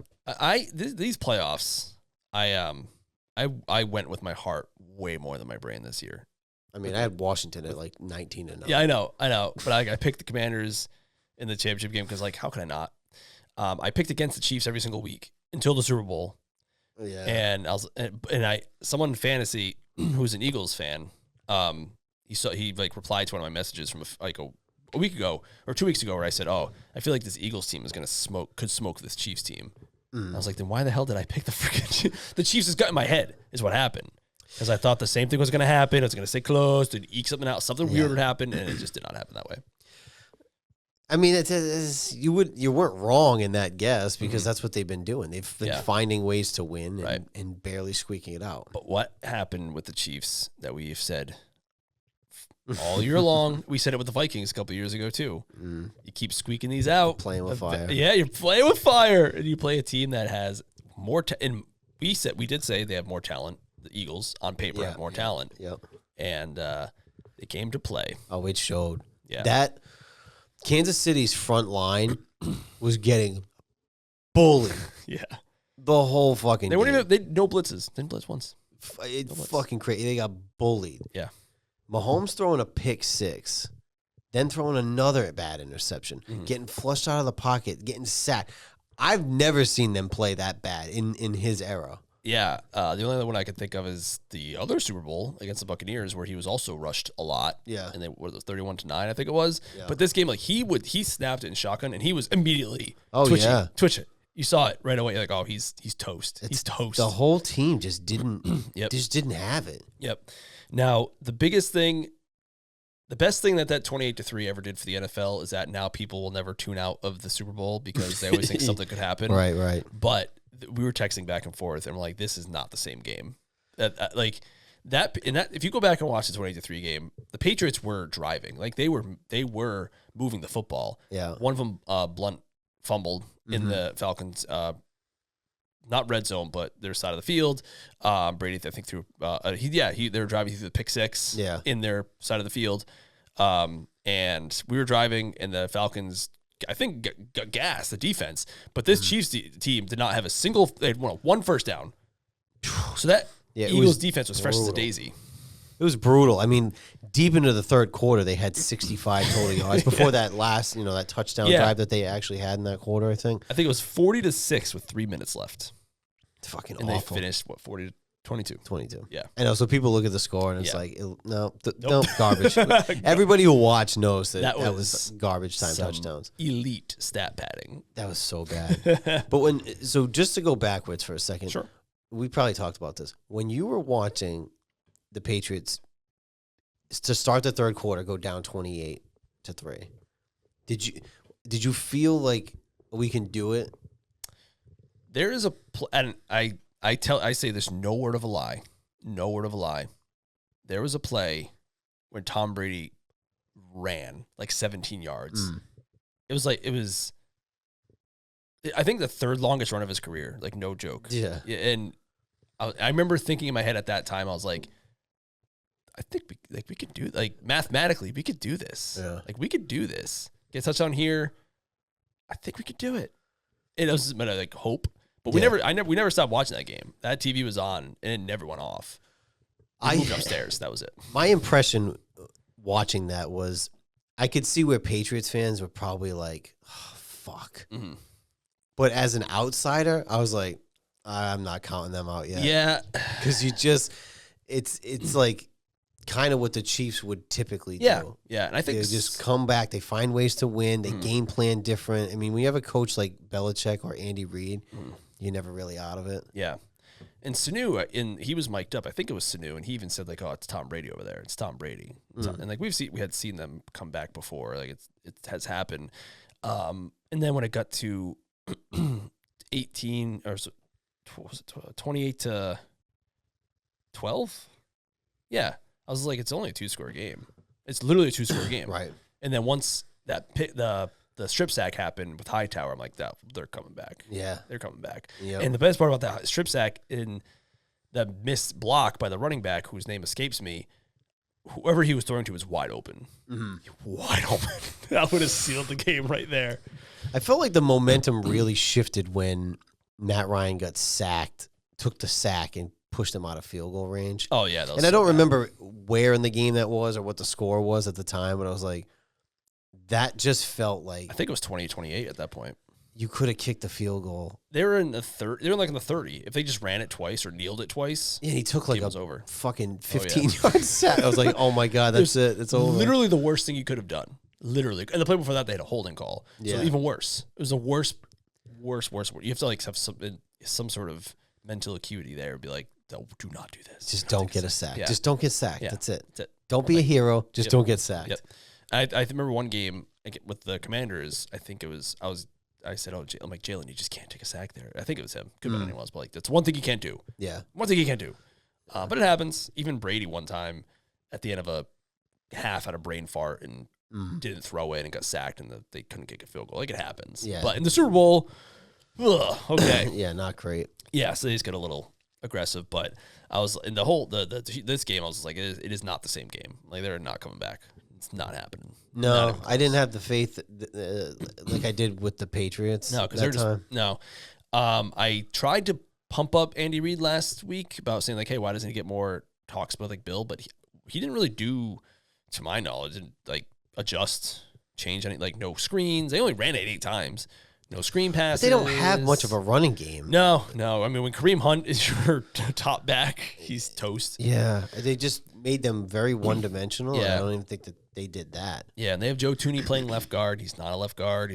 these playoffs, I went with my heart way more than my brain this year. I mean, I had Washington at like 19-9. Yeah, I know. But I picked the Commanders in the championship game because, like, how could I not? I picked against the Chiefs every single week until the Super Bowl. Yeah. And someone in fantasy who's an Eagles fan, he replied to one of my messages from a week ago or 2 weeks ago where I said, "Oh, I feel like this Eagles team is could smoke this Chiefs team." I was like, then why the hell did I pick the freaking the Chiefs? Has got in my head is what happened because I thought the same thing was going to happen. It was going to stay close, to eke something out, something weird would happen, and it just did not happen that way. I mean, you weren't wrong in that guess because that's what they've been doing. They've been finding ways to win and barely squeaking it out. But what happened with the Chiefs that we've said all year long? We said it with the Vikings a couple of years ago too. You keep squeaking these out, playing with fire. Yeah, you're playing with fire, and you play a team that has more. And we did say they have more talent. The Eagles on paper have more talent. Yep. And they came to play. Oh, it showed. Yeah. That Kansas City's front line was getting bullied. Yeah. The whole fucking They weren't game. even, they no blitzes. Didn't blitz once. It's fucking crazy. They got bullied. Yeah. Mahomes throwing a pick six, then throwing another bad interception, getting flushed out of the pocket, getting sacked. I've never seen them play that bad in his era. Yeah. The only other one I could think of is the other Super Bowl against the Buccaneers, where he was also rushed a lot. Yeah. And they were 31-9, I think it was. Yeah. But this game, like he snapped it in shotgun, and he was immediately twitching. twitch it. You saw it right away. Like, oh, he's toast. He's toast. The whole team just didn't Yep. just didn't have it. Yep. Now, the best thing that 28-3 ever did for the NFL is that now people will never tune out of the Super Bowl because they always think something could happen. Right. But we were texting back and forth, and we're like, this is not the same game. If you go back and watch the 28-3 game, the Patriots were driving. Like they were moving the football. Yeah. One of them, Blunt, fumbled in the Falcons, not red zone, but their side of the field. Brady, I think, threw. They were driving through the pick six. Yeah. In their side of the field, and we were driving, and the Falcons, I think, got gas the defense, but this Chiefs team did not have a single. They had one first down, so that Eagles defense was fresh as a daisy. It was brutal. I mean, deep into the third quarter, they had 65 total yards before that last, that touchdown drive that they actually had in that quarter. I think it was 40-6 with 3 minutes left. It's fucking and awful. They finished 40-22. 22. Yeah. I know. So people look at the score and it's like, no, Nope. garbage. Everybody who watched knows that was garbage time touchdowns. Elite stat padding. That was so bad. But just to go backwards for a second, sure. We probably talked about this. When you were watching the Patriots to start the third quarter go down 28-3, did you feel like we can do it? There is and I say this, no word of a lie. There was a play when Tom Brady ran like 17 yards. It was I think the third longest run of his career, like no joke. Yeah. And I remember thinking in my head at that time, I was like, I think we could do, like, mathematically we could do this. Yeah. Like we could do this. Get a touchdown here. I think we could do it. It was like hope. But we never stopped watching that game. That TV was on and it never went off. I moved upstairs. That was it. My impression watching that was I could see where Patriots fans were probably like, oh, fuck. Mm-hmm. But as an outsider, I was like, I'm not counting them out yet. Yeah. Because it's like kind of what the Chiefs would typically do. Yeah. And I think they just come back. They find ways to win. They game plan different. I mean, when you have a coach like Belichick or Andy Reid, you're never really out of it. Yeah. And Sanu, he was mic'd up. I think it was Sanu, and he even said like, "Oh, it's Tom Brady over there. It's Tom Brady." And like we had seen them come back before. Like it has happened. And then when it got to 18 or so, was it 28-12? Yeah, I was like, it's only a 2-score game. It's literally a 2-score game, Right. And then once that the strip sack happened with Hightower, I'm like, they're coming back. Yeah. They're coming back. Yep. And the best part about that strip sack in the missed block by the running back, whose name escapes me, whoever he was throwing to was wide open. Wide open. That would have sealed the game right there. I felt like the momentum really shifted when Matt Ryan got sacked, took the sack, and pushed him out of field goal range. Oh, yeah. And I don't remember where in the game that was or what the score was at the time, but I was like, that just felt like I think it was 20-28 at that point. You could have kicked the field goal. They were in the 30. If they just ran it twice or kneeled it twice, yeah, he took like a over. Fucking 15-yard sack. I was like, oh my god, that's it. It's over. Literally the worst thing you could have done. Literally, and the play before that they had a holding call. Yeah. So even worse. It was the worst. You have to like have some sort of mental acuity there. And be like, do not do this. Just don't get a sack. Yeah. Just don't get sacked. Yeah. That's it. That's it. Don't be a hero. Just don't get sacked. Yep. I remember one game with the Commanders. I said, I'm like, Jalen, you just can't take a sack there. I think it was him. Could have been anyone else, but like, that's one thing you can't do. Yeah. One thing you can't do. But it happens. Even Brady one time at the end of a half had a brain fart and didn't throw it and got sacked and they couldn't kick a field goal. Like, it happens. Yeah. But in the Super Bowl, okay. Yeah, not great. Yeah, so they just got a little aggressive. But I was in this game, I was like, it is not the same game. Like, they're not coming back. It's not happening. No, I didn't have the faith like I did with the Patriots. No, because they're just no. I tried to pump up Andy Reid last week about saying like, hey, why doesn't he get more talks about like Bill? But he didn't really do, to my knowledge, didn't like adjust, change any, like no screens. They only ran it 8 times. No screen passes. But they don't have much of a running game. No. I mean, when Kareem Hunt is your top back, he's toast. Yeah, they just made them very one-dimensional. Yeah. I don't even think that they did that. Yeah, and they have Joe Tooney playing left guard. He's not a left guard.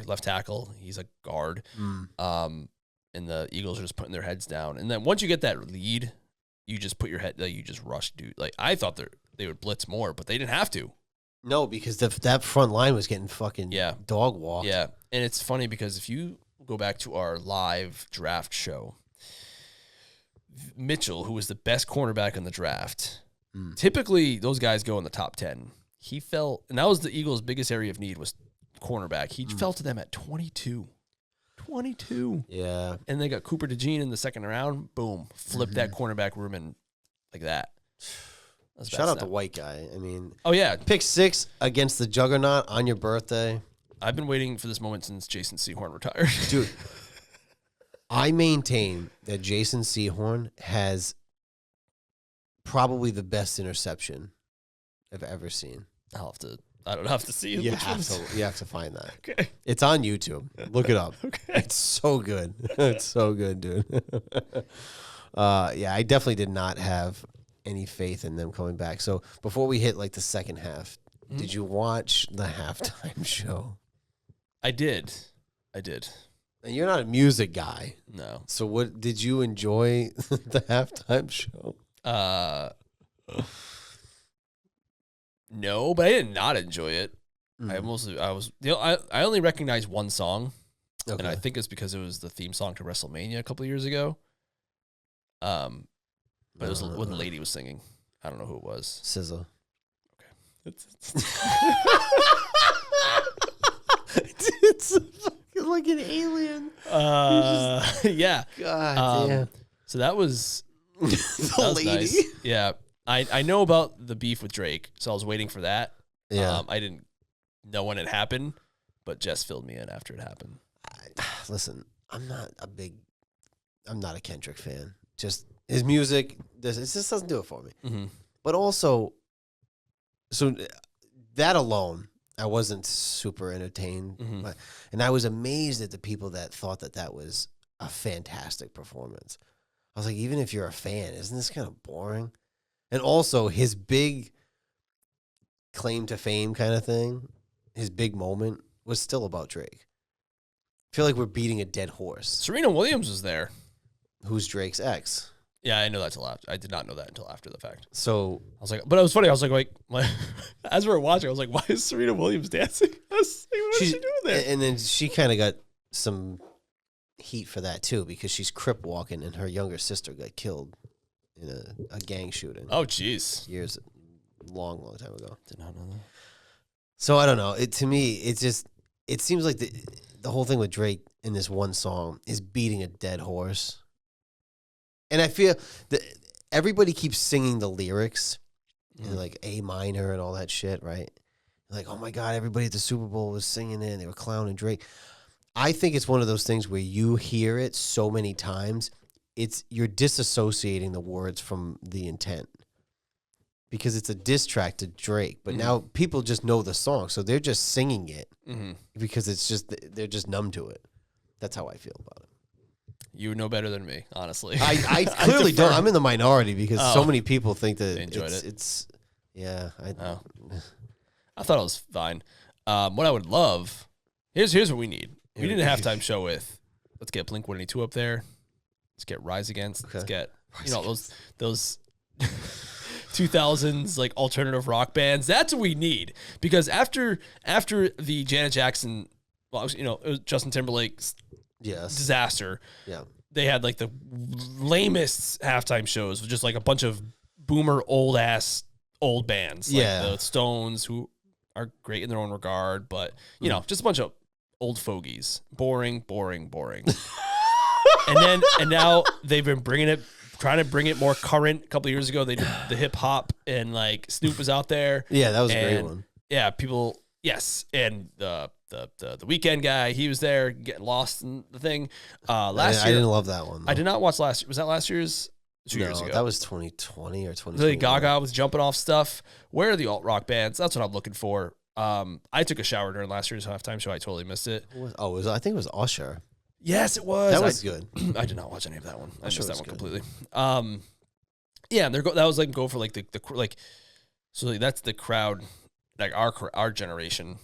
Left tackle. He's a guard. And the Eagles are just putting their heads down. And then once you get that lead, you just put your head, like, you just rush, dude. Like, I thought they would blitz more, but they didn't have to. No, because that front line was getting fucking dog walked. Yeah, and it's funny because if you go back to our live draft show, Mitchell, who was the best cornerback in the draft, typically those guys go in the top 10. He fell, and that was the Eagles' biggest area of need was cornerback. He fell to them at 22. 22. Yeah. And they got Cooper DeJean in the second round. Boom. Flipped that cornerback room in like that. Shout out the white guy. I mean, oh, yeah. Pick 6 against the juggernaut on your birthday. I've been waiting for this moment since Jason Sehorn retired. Dude, I maintain that Jason Sehorn has probably the best interception I've ever seen. I don't have to see it. You have to find that. Okay. It's on YouTube. Look it up. Okay. It's so good. It's so good, dude. Yeah, I definitely did not have any faith in them coming back. So before we hit like the second half, did you watch the halftime show? I did. And you're not a music guy. No. So what did you enjoy the halftime show? No, but I did not enjoy it. I only recognized one song, and I think it's because it was the theme song to WrestleMania a couple of years ago. But it was when the lady was singing. I don't know who it was. SZA. Okay. It's fucking like an alien. Yeah. God damn. So that was the lady. Nice. Yeah. I know about the beef with Drake, so I was waiting for that. Yeah. I didn't know when it happened, but Jess filled me in after it happened. Listen, I'm not a Kendrick fan. Just his music, it just doesn't do it for me. Mm-hmm. But also, so that alone, I wasn't super entertained. Mm-hmm. And I was amazed at the people that thought that was a fantastic performance. I was like, even if you're a fan, isn't this kind of boring? And also, his big claim to fame kind of thing, his big moment, was still about Drake. I feel like we're beating a dead horse. Serena Williams was there. Who's Drake's ex? Yeah, I know that till after. I did not know that until after the fact. So I was like, but it was funny. I was like as we were watching, I was like, why is Serena Williams dancing? I was like, what is she doing there? And then she kind of got some heat for that too, because she's crip walking, and her younger sister got killed in a gang shooting. Oh, jeez. Long time ago. Did not know that. So I don't know. To me, it seems like the whole thing with Drake in this one song is beating a dead horse. And I feel that everybody keeps singing the lyrics in like A minor and all that shit, right? Like, oh my God, everybody at the Super Bowl was singing it and they were clowning Drake. I think it's one of those things where you hear it so many times, you're disassociating the words from the intent. Because it's a diss track to Drake, but now people just know the song, so they're just singing it because they're just numb to it. That's how I feel about it. You know better than me, honestly. I clearly don't. I'm in the minority because so many people think that they enjoyed it. I thought it was fine. What I would love, here's what we need. We need a halftime show with, let's get Blink-182 up there. Let's get Rise Against. Okay. Let's get those 2000s like alternative rock bands. That's what we need, because after the Janet Jackson, it was Justin Timberlake's disaster. Yeah, they had like the lamest halftime shows with just like a bunch of boomer old bands. Like the Stones, who are great in their own regard, but just a bunch of old fogies. Boring. And now they've been bringing it trying to bring it more current. A couple of years ago, they did the hip hop, and like Snoop was out there. Yeah, that was a great one. Yeah, people. Yes, and the Weekend guy, he was there getting lost in the thing. Last year, I didn't love that one. Though. I did not watch last. Was that last year's? 2 years ago. That was 2020 or 2020. Lady Gaga was jumping off stuff. Where are the alt rock bands? That's what I'm looking for. I took a shower during last year's halftime show. I totally missed it. I think it was Usher. Yes, it was. That was good. I did not watch any of that one. I missed that one good. completely. Yeah, that was like go for like the like. So like, that's the crowd, like our generation.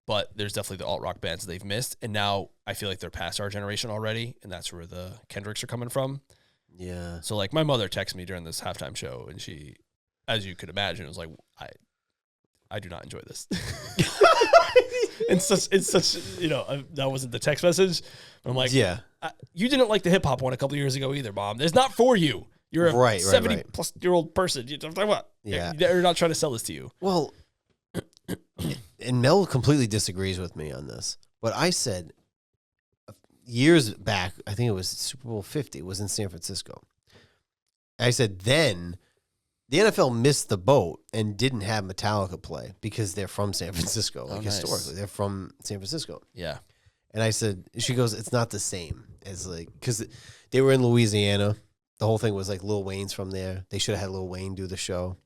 But there's definitely the alt rock bands they've missed, and now I feel like they're past our generation already, and that's where the Kendricks are coming from. Yeah. So like my mother texted me during this halftime show, and she, as you could imagine, was like, I do not enjoy this. It's such that wasn't the text message. I'm like, yeah, you didn't like the hip hop one a couple years ago either, Mom. It's not for you. You're a 70-plus-year-old person. What? Yeah, they're not trying to sell this to you. Well, and Mel completely disagrees with me on this, but I said years back, I think it was Super Bowl 50, was in San Francisco. I said then the NFL missed the boat and didn't have Metallica play because they're from San Francisco. Historically, they're from San Francisco. Yeah. And I said, she goes, it's not the same as like, because they were in Louisiana. The whole thing was like Lil Wayne's from there. They should have had Lil Wayne do the show.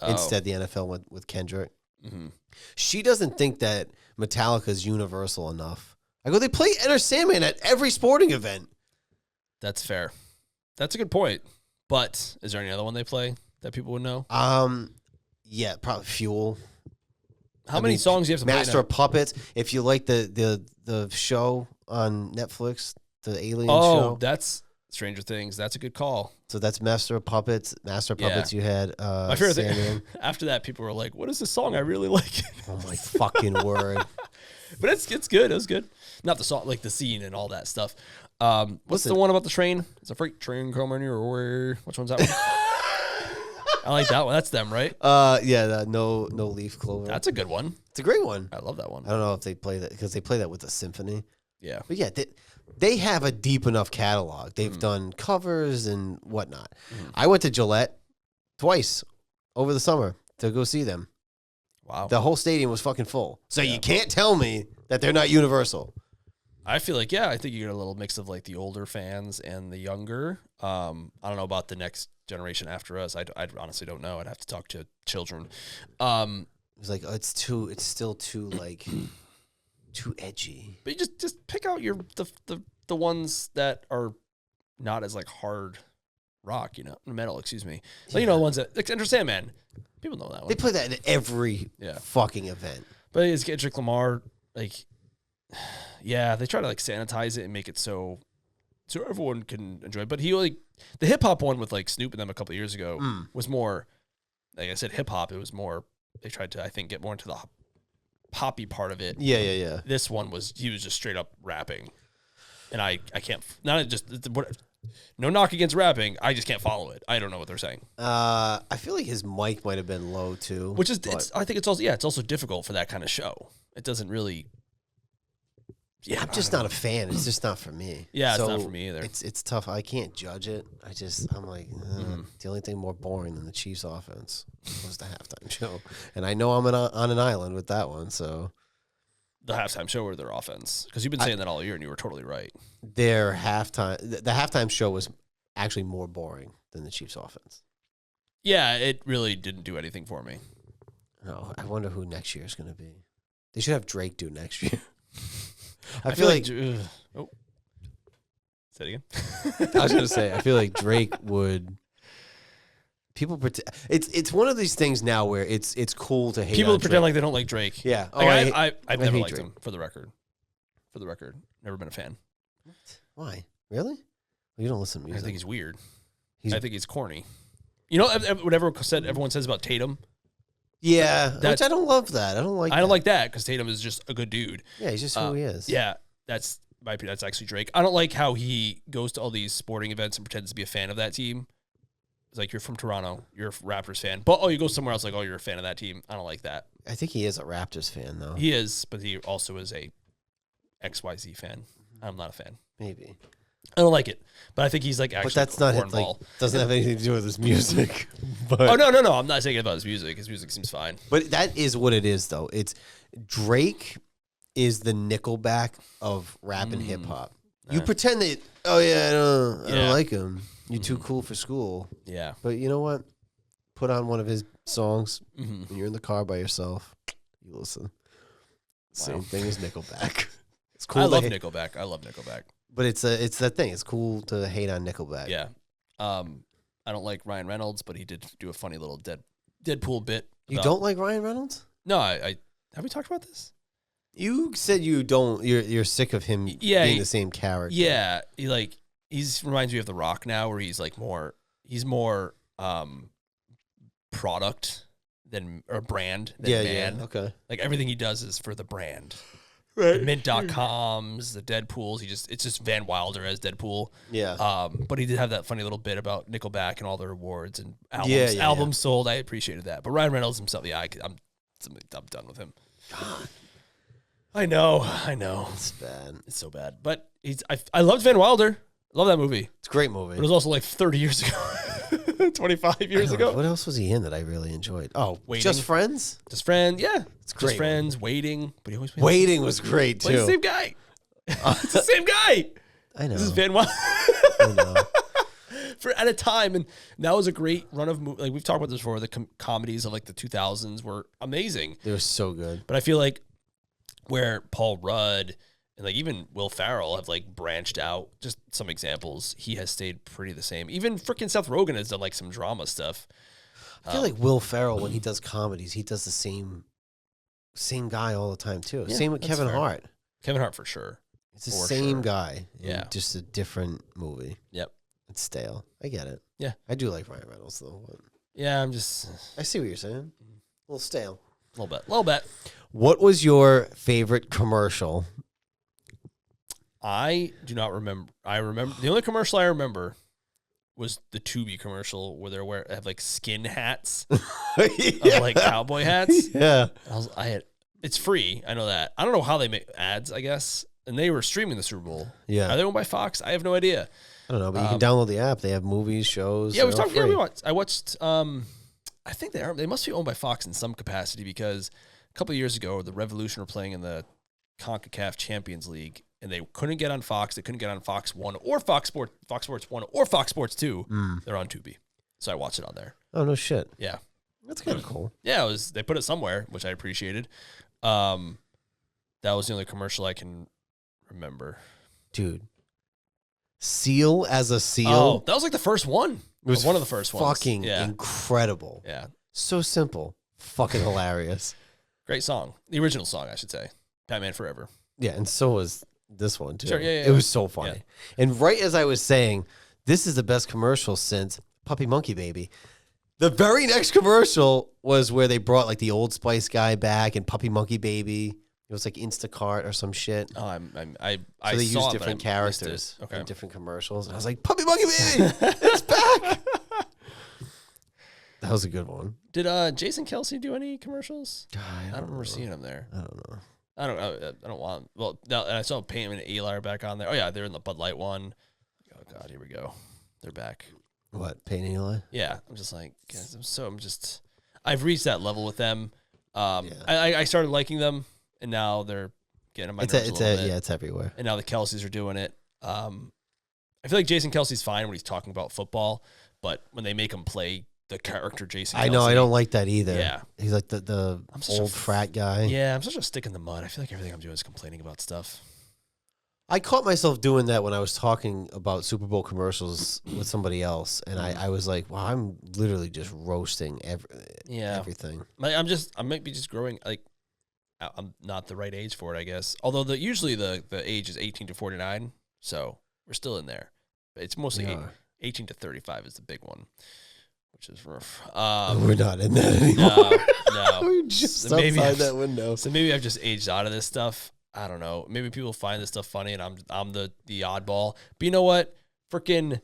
Instead, the NFL went with Kendrick. Mm-hmm. She doesn't think that Metallica is universal enough. I go, they play Enter Sandman at every sporting event. That's fair. That's a good point. But is there any other one they play that people would know? Yeah, probably Fuel. How many songs do you have to play? Master of Puppets. If you like the show on Netflix, the Alien show. Oh, that's Stranger Things. That's a good call. So that's Master of Puppets. You had my favorite thing. After that, people were like, "What is this song? I really like it." Oh my fucking word! But it's good. It was good. Not the song, like the scene and all that stuff. What's the one about the train? It's a freight train coming your way. Which one's that one? I like that one. That's them, right? Yeah, no leaf clover. That's a good one. It's a great one. I love that one. I don't know if they play that because they play that with the symphony. Yeah. But yeah, they have a deep enough catalog. They've done covers and whatnot. I went to Gillette twice over the summer to go see them. Wow. The whole stadium was fucking full. So you can't tell me that they're not universal. I feel like, I think you get a little mix of like the older fans and the younger. I don't know about the next generation after us. I honestly don't know. I'd have to talk to children. It was like, it's still too like too edgy. But you just pick out the ones that are not as like hard rock, metal, excuse me. So, the ones that like Enter Sandman. People know that one. They play that at every fucking event. But it's Kendrick Lamar, like, yeah, they try to like sanitize it and make it so everyone can enjoy it. But he like the hip hop one with like Snoop and them a couple of years ago was more, like I said, hip hop. It was more. They tried to, I think, get more into the poppy part of it. Yeah. This one he was just straight up rapping, and I can't. Not just no knock against rapping. I just can't follow it. I don't know what they're saying. I feel like his mic might have been low too. Which is, I think it's also difficult for that kind of show. It doesn't really. Yeah, I'm just not a fan. It's just not for me. Yeah, it's not for me either. It's tough. I can't judge it. I'm like, the only thing more boring than the Chiefs offense was the halftime show. And I know I'm on an island with that one, so. The halftime show or their offense? Because you've been saying that all year, and you were totally right. Their halftime, the halftime show was actually more boring than the Chiefs offense. Yeah, it really didn't do anything for me. No, I wonder who next year is going to be. They should have Drake do next year. I feel like say it again. I was going to say, I feel like Drake would. People pretend it's one of these things now where it's cool to hate. People on pretend Drake. like they don't like Drake. Yeah. I've never liked him. For the record, never been a fan. What? Why? Really? Well, you don't listen to music. I think he's weird. I think he's corny. Whatever everyone says about Tatum. Yeah, which I don't love that. I don't like that because Tatum is just a good dude. Yeah, he's just who he is. Yeah, that's my opinion. That's actually Drake. I don't like how he goes to all these sporting events and pretends to be a fan of that team. It's like, you're from Toronto, you're a Raptors fan, but you go somewhere else, like, you're a fan of that team. I don't like that. I think he is a Raptors fan, though. He is, but he also is a XYZ fan. I'm not a fan. Maybe. I don't like it, but I think he's like actually. But that's not like doesn't have anything to do with his music. But oh no, I'm not saying about his music. His music seems fine. But that is what it is, though. It's Drake is the Nickelback of rap and hip hop. You pretend that I don't like him. You're too cool for school. Yeah, but you know what? Put on one of his songs when you're in the car by yourself. You listen. Same thing as Nickelback. It's cool. I love Nickelback. But it's that thing. It's cool to hate on Nickelback. Yeah. I don't like Ryan Reynolds, but he did do a funny little Deadpool bit. You don't like Ryan Reynolds? No, I have we talked about this? You said you don't. You're sick of him being the same character. Yeah, he's reminds me of The Rock now, where he's more product than or brand than man. Yeah, okay. Like everything he does is for the brand. Right. The Mint.coms, the Deadpools. It's just Van Wilder as Deadpool. Yeah. But he did have that funny little bit about Nickelback and all their awards and albums sold. I appreciated that. But Ryan Reynolds himself, I'm done with him. God. I know. It's bad. It's so bad. But I loved Van Wilder. I love that movie. It's a great movie. But it was also like 30 years ago. 25 years ago. What else was he in that I really enjoyed? Oh, Waiting. Just Friends? Just Friends, yeah. It's great. Just Friends, Waiting. But he always plays Waiting was great, too. the same guy. It's the same guy. I know. This is Van Wilder. I know. At a time, and that was a great run of movies. Like we've talked about this before, the comedies of like the 2000s were amazing. They were so good. But I feel like where Paul Rudd and like even Will Ferrell have like branched out, just some examples, he has stayed pretty the same. Even freaking Seth Rogen has done like some drama stuff. I feel like Will Ferrell, when he does comedies, he does the same guy all the time too. Yeah, same with Kevin Hart. Kevin Hart for sure. It's the same guy. Yeah. Just a different movie. Yep. It's stale. I get it. Yeah. I do like Ryan Reynolds though. Yeah, I see what you're saying. A little stale. A little bit. What was your favorite commercial? I do not remember. I remember the only commercial I remember was the Tubi commercial where they have like skin hats, of like cowboy hats. Yeah, it's free. I know that. I don't know how they make ads. I guess, and they were streaming the Super Bowl. Yeah, are they owned by Fox? I have no idea. I don't know, but you can download the app. They have movies, shows. Yeah, we watched. I watched. I think they must be owned by Fox in some capacity because a couple of years ago, the Revolution were playing in the CONCACAF Champions League. And they couldn't get on Fox. They couldn't get on Fox 1 or Fox Sports 1 or Fox Sports 2. They're on Tubi. So I watched it on there. Oh, no shit. Yeah. That's kind of cool. Yeah, they put it somewhere, which I appreciated. That was the only commercial I can remember. Dude. Seal as a seal? Oh, that was like the first one. It was one of the first ones. Fucking incredible. Yeah. So simple. Fucking hilarious. Great song. The original song, I should say. Batman Forever. Yeah, and so was this one too. Sure, yeah. It was so funny. Yeah. And right as I was saying, this is the best commercial since Puppy Monkey Baby. The very next commercial was where they brought like the Old Spice guy back and Puppy Monkey Baby. It was like Instacart or some shit. Oh, I so they used different characters in different commercials. And I was like, Puppy Monkey Baby, it's back. That was a good one. Did Jason Kelsey do any commercials? I don't remember seeing him there. I don't know. I don't want. Well, now, and I saw Payne and Eli are back on there. Oh yeah, they're in the Bud Light one. Oh god, here we go. They're back. What, Payne and Eli? Yeah, I'm just like, guys, I've reached that level with them. I started liking them, and now they're getting on my nerves a little bit. Yeah, it's everywhere. And now the Kelseys are doing it. I feel like Jason Kelsey's fine when he's talking about football, but when they make him play the character Jason Kelsey. I know, I don't like that either. Yeah. He's like the old frat guy. Yeah, I'm such a stick in the mud. I feel like everything I'm doing is complaining about stuff. I caught myself doing that when I was talking about Super Bowl commercials with somebody else, and I was like, wow, I'm literally just roasting everything. I might be just growing, like, I'm not the right age for it, I guess. Although usually the age is 18 to 49, so we're still in there. It's mostly 18 to 35 is the big one. Which is rough. We're not in that anymore. No. We're just outside that window. So maybe I've just aged out of this stuff. I don't know. Maybe people find this stuff funny, and I'm the oddball. But you know what? Freaking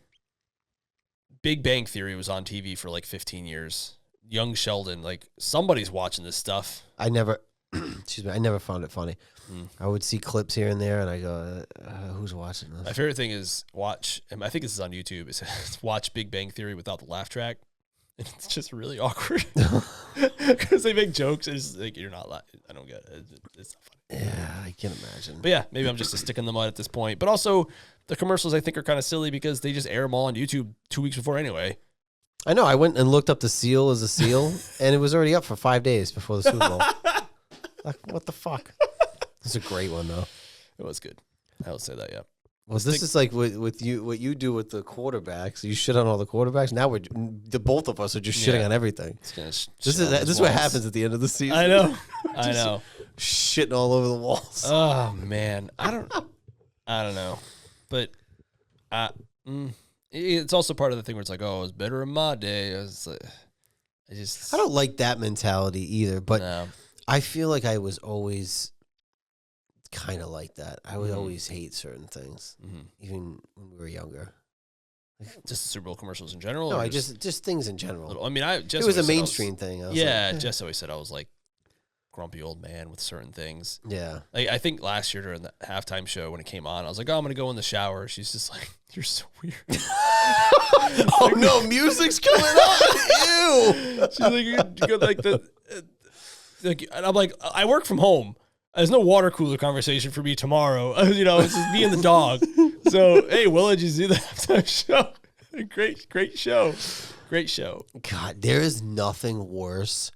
Big Bang Theory was on TV for like 15 years. Young Sheldon, like somebody's watching this stuff. I never. Excuse me. I never found it funny. I would see clips here and there, and I go, "Who's watching this?" My favorite thing is watch, and I think this is on YouTube. It's watch Big Bang Theory without the laugh track, and it's just really awkward because they make jokes. And it's like you're not laughing. I don't get it. It's not funny. Yeah, I can imagine. But yeah, maybe I'm just a stick in the mud at this point. But also, the commercials I think are kind of silly because they just air them all on YouTube 2 weeks before anyway. I know. I went and looked up the seal as a seal, and it was already up for 5 days before the Super Bowl. Like, what the fuck? It's a great one, though. It was good. I will say that, yeah. Well, this is like with you, what you do with the quarterbacks. You shit on all the quarterbacks. Now the both of us are just shitting on everything. This is what happens at the end of the season. I know. I know. Shitting all over the walls. Oh man, I don't know, but it's also part of the thing where it's like, oh, it was better in my day. I don't like that mentality either, but no. I feel like I was always kind of like that. I would always hate certain things, even when we were younger. Just Super Bowl commercials in general? No, just things in general. I mean, it was a mainstream thing. Jess always said I was like grumpy old man with certain things. Yeah. Like, I think last year during the halftime show when it came on, I was like, oh, I'm going to go in the shower. She's just like, you're so weird. Oh, no, music's coming on. Ew. She's like, you go like the... and I'm like, I work from home. There's no water cooler conversation for me tomorrow. It's just me and the dog. So, hey, Willa, did you see the halftime show? Great show. Great show. God, there is nothing worse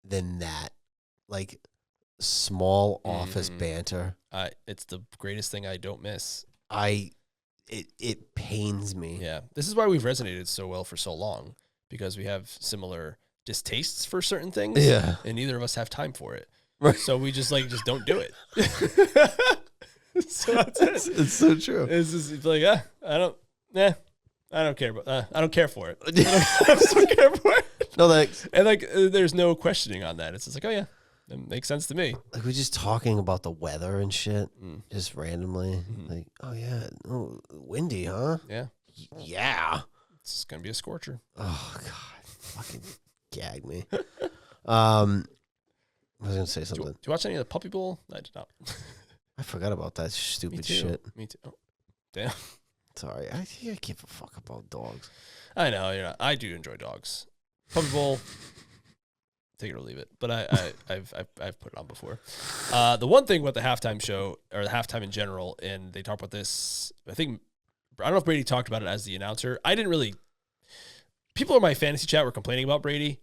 than that. Like, small office banter. It's the greatest thing I don't miss. It pains me. Yeah. This is why we've resonated so well for so long, because we have similar distastes for certain things. Yeah. And neither of us have time for it. Right. So we just don't do it. So that's it. It's so true. It's like, I don't care. I don't care for it. I just don't care for it. No thanks. And there's no questioning on that. It's just like, oh yeah, it makes sense to me. Like, we're just talking about the weather and shit, just randomly. Like, oh yeah, windy, huh? Yeah. Yeah. It's gonna be a scorcher. Oh god, fucking gag me. I was gonna say something. Do you watch any of the Puppy Bowl? I did not. I forgot about that stupid shit. Me too. Oh, damn. Sorry, I give a fuck about dogs. I know you're not. I do enjoy dogs. Puppy Bowl. Take it or leave it. But I've put it on before. The one thing with the halftime show, or the halftime in general, and they talk about this. I don't know if Brady talked about it as the announcer. I didn't really. People in my fantasy chat were complaining about Brady.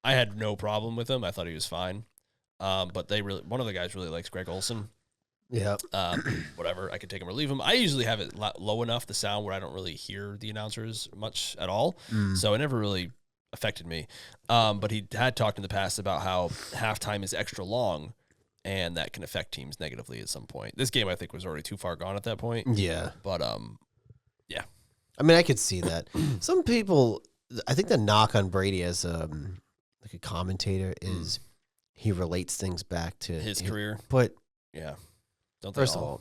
I had no problem with him. I thought he was fine. But one of the guys really likes Greg Olsen. Yeah. Whatever. I could take him or leave him. I usually have it low enough, the sound, where I don't really hear the announcers much at all. So it never really affected me. But he had talked in the past about how halftime is extra long, and that can affect teams negatively at some point. This game, I think, was already too far gone at that point. Yeah. But, yeah. I mean, I could see that. Some people, I think the knock on Brady as like a commentator is he relates things back to his career. But yeah. First of all,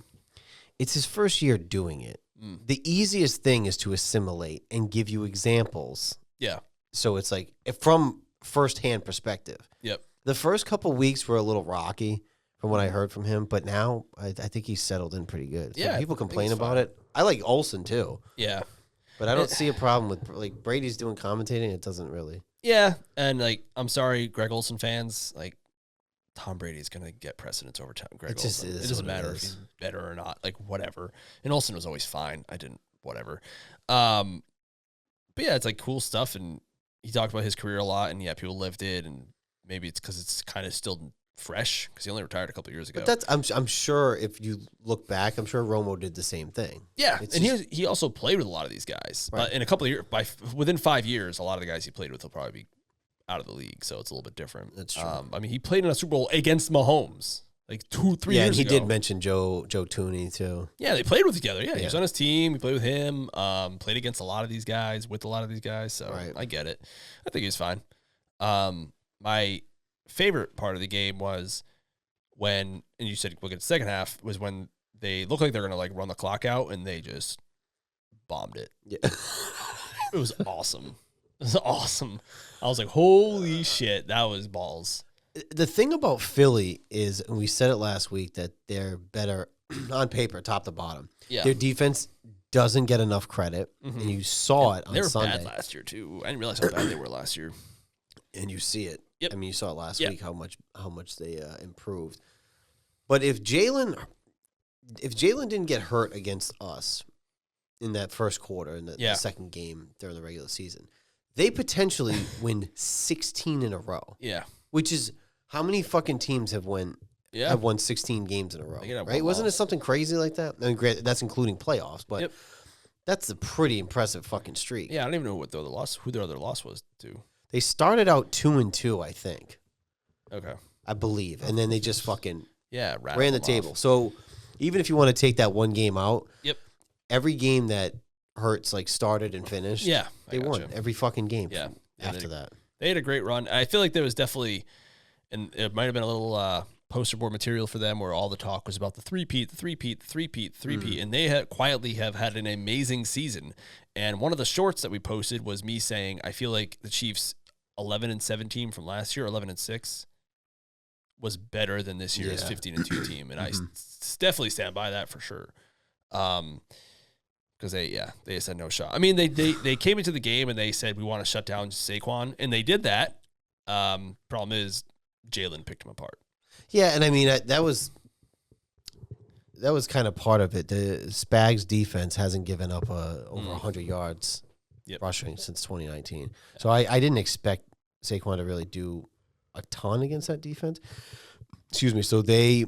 it's his first year doing it. The easiest thing is to assimilate and give you examples. Yeah. So it's like, from firsthand perspective. Yep. The first couple weeks were a little rocky from what I heard from him, but now I think he's settled in pretty good. So people complain about it. I like Olsen too. Yeah. But I don't see a problem with, like, Brady's doing commentating. It doesn't really. Yeah. And, like, I'm sorry, Greg Olsen fans, like, Tom Brady is going to get precedence over Greg Olsen. It doesn't matter if he's better or not. Like, whatever. And Olsen was always fine. Whatever. But yeah, it's like cool stuff. And he talked about his career a lot. And yeah, people lived it. And maybe it's because it's kind of still fresh because he only retired a couple of years ago. But I'm sure if you look back, I'm sure Romo did the same thing. Yeah. And he also played with a lot of these guys. Right. In a couple of years, within 5 years, a lot of the guys he played with will probably be out of the league, so it's a little bit different. That's true. I mean, he played in a Super Bowl against Mahomes like 2-3 years ago. Yeah, and he did mention Joe Tooney too. Yeah, they played with together. Yeah, he was on his team. He played with him. Played against a lot of these guys, with a lot of these guys. So I get it. I think he's fine. My favorite part of the game was when, and you said we'll get the second half, was when they looked like they're gonna like run the clock out, and they just bombed it. Yeah, it was awesome. It was awesome. I was like, holy shit, that was balls. The thing about Philly is, and we said it last week, that they're better on paper, top to bottom. Yeah. Their defense doesn't get enough credit, and you saw it on They were Sunday. bad last year, too. I didn't realize how bad they were last year. And you see it. Yep. I mean, you saw it last week how much they improved. But if Jalen didn't get hurt against us in that first quarter in the second game during the regular season, they potentially win 16 in a row. Yeah. Which is how many fucking teams have won 16 games in a row, right? Wasn't it something crazy like that? I mean, great, that's including playoffs, but that's a pretty impressive fucking streak. Yeah, I don't even know who their other loss was to. They started out 2-2, I think. Okay. I believe. And then they just fucking ran the table. So even if you want to take that one game out, every game that Hurts started and finished, they won every fucking game after that. They had a great run. I feel like there was definitely, and it might have been a little poster board material for them where all the talk was about the three-peat, and they quietly have had an amazing season. And one of the shorts that we posted was me saying, I feel like the Chiefs' 11-7 team from last year, 11-6, was better than this year's 15-2 team, and I definitely stand by that for sure. Because they just had no shot. I mean, they came into the game and they said we want to shut down Saquon, and they did that. Problem is, Jalen picked him apart. Yeah, and I mean that was kind of part of it. The Spags defense hasn't given up over 100 yards rushing since 2019. So I didn't expect Saquon to really do a ton against that defense. Excuse me. So they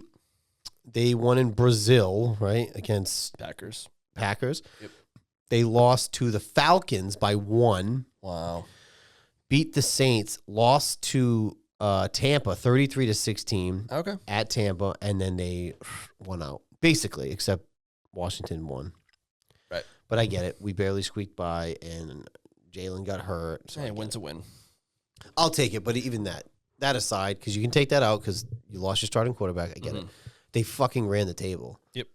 won in Brazil, right, against Packers. Yep. They lost to the Falcons by 1. Wow. Beat the Saints, lost to Tampa 33-16. Okay. At Tampa, and then they won out basically, except Washington won. Right. But I get it. We barely squeaked by, and Jalen got hurt. So win's a win. I'll take it, but even that aside, because you can take that out because you lost your starting quarterback. I get it. They fucking ran the table. Yep.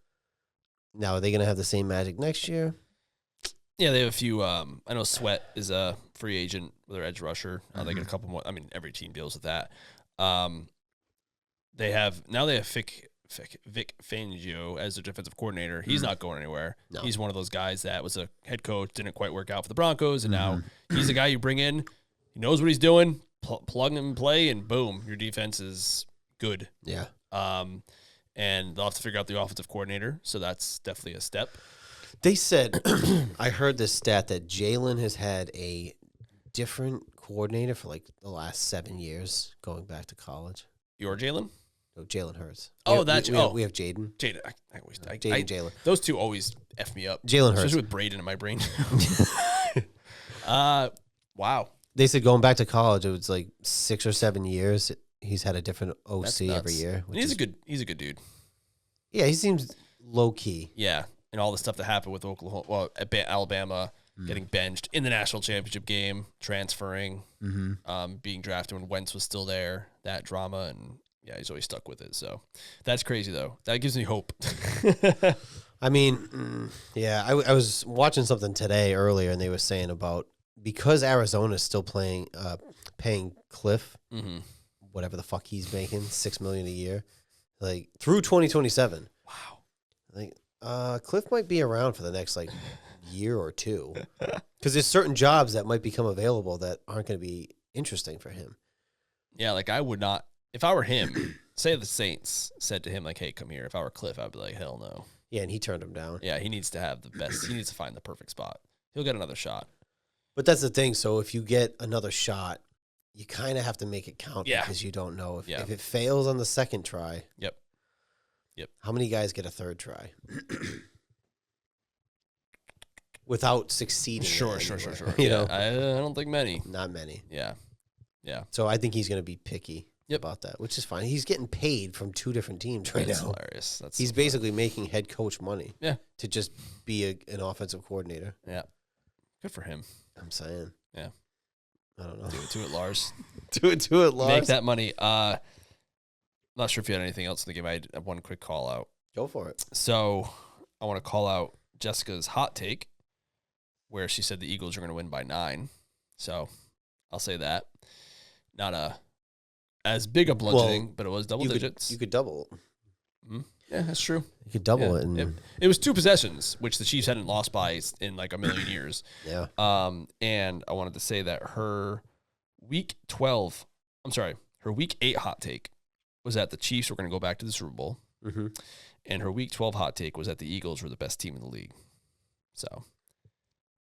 Now, are they going to have the same magic next year? Yeah, they have a few. I know Sweat is a free agent with their edge rusher. They get a couple more. I mean, every team deals with that. They have Vic Fangio as their defensive coordinator. He's not going anywhere. No. He's one of those guys that was a head coach, didn't quite work out for the Broncos, and now he's the guy you bring in. He knows what he's doing. Plug him and play, and boom, your defense is good. Yeah. And they'll have to figure out the offensive coordinator, so that's definitely a step. They said, I heard this stat that Jalen has had a different coordinator for the last 7 years, going back to college. Your Jalen? No, Jalen Hurts. We have Jaden. Jalen. Those two always F me up. Jalen Hurts. Especially with Braden in my brain. Wow. They said going back to college, it was 6 or 7 years. He's had a different OC every year. He's a good dude. Yeah, he seems low key. Yeah, and all the stuff that happened with Alabama getting benched in the national championship game, transferring, being drafted when Wentz was still there, that drama, and he's always stuck with it. So that's crazy though. That gives me hope. I mean, I was watching something today earlier, and they were saying about because Arizona is still paying Cliff. Whatever the fuck he's making, $6 million a year, through 2027. Wow. Cliff might be around for the next year or two, because there's certain jobs that might become available that aren't going to be interesting for him. Yeah, I would not, if I were him. Say the Saints said to him hey, come here. If I were Cliff, I'd be like, hell no. Yeah, and he turned him down. Yeah, he needs to have the best. He needs to find the perfect spot. He'll get another shot. But that's the thing. So if you get another shot, you kind of have to make it count because you don't know if it fails on the second try. Yep. How many guys get a third try without succeeding? Sure. You know, I don't think many. Not many. Yeah. So I think he's going to be picky about that, which is fine. He's getting paid from 2 different teams right now. That's hilarious. He's basically making head coach money. Yeah. To just be an offensive coordinator. Yeah. Good for him. I'm saying. Yeah. I don't know. Do it, Lars. Do it, Lars. Make that money. Not sure if you had anything else in the game. I had one quick call out. Go for it. So I want to call out Jessica's hot take, where she said the Eagles are going to win by 9. So I'll say that. Not a as big a bludgeoning, but it was double digits. You could double it. Mm-hmm. Yeah, that's true. You could double it. And it was 2 possessions, which the Chiefs hadn't lost by in like a million years. Yeah. And I wanted to say that her week 8 hot take was that the Chiefs were going to go back to the Super Bowl. Mm-hmm. And her week 12 hot take was that the Eagles were the best team in the league. So,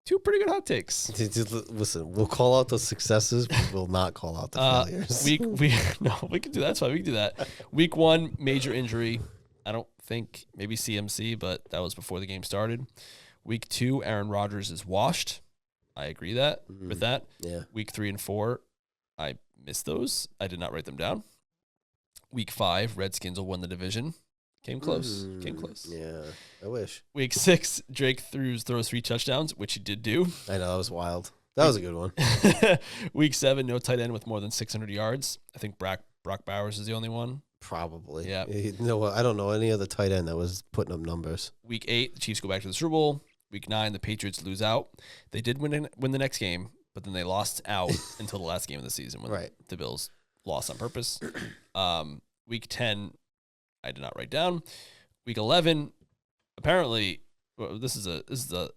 2 pretty good hot takes. Listen, we'll call out the successes, but we'll not call out the failures. We can do that. That's fine. We can do that. Week 1, major injury. I don't think maybe CMC, but that was before the game started. Week 2, Aaron Rodgers is washed. I agree with that. Yeah. Week 3 and 4, I missed those. I did not write them down. Week 5, Redskins will win the division. Came close. Yeah, I wish. Week 6, Drake throws 3 touchdowns, which he did do. I know, that was wild. That was a good one. Week 7, no tight end with more than 600 yards. I think Brock Bowers is the only one. Probably. Yeah. You know what? I don't know any other tight end that was putting up numbers. Week 8, the Chiefs go back to the Super Bowl. Week 9, the Patriots lose out. They did win the next game, but then they lost out until the last game of the season when the Bills lost on purpose. Week 10, I did not write down. Week 11, apparently, this is the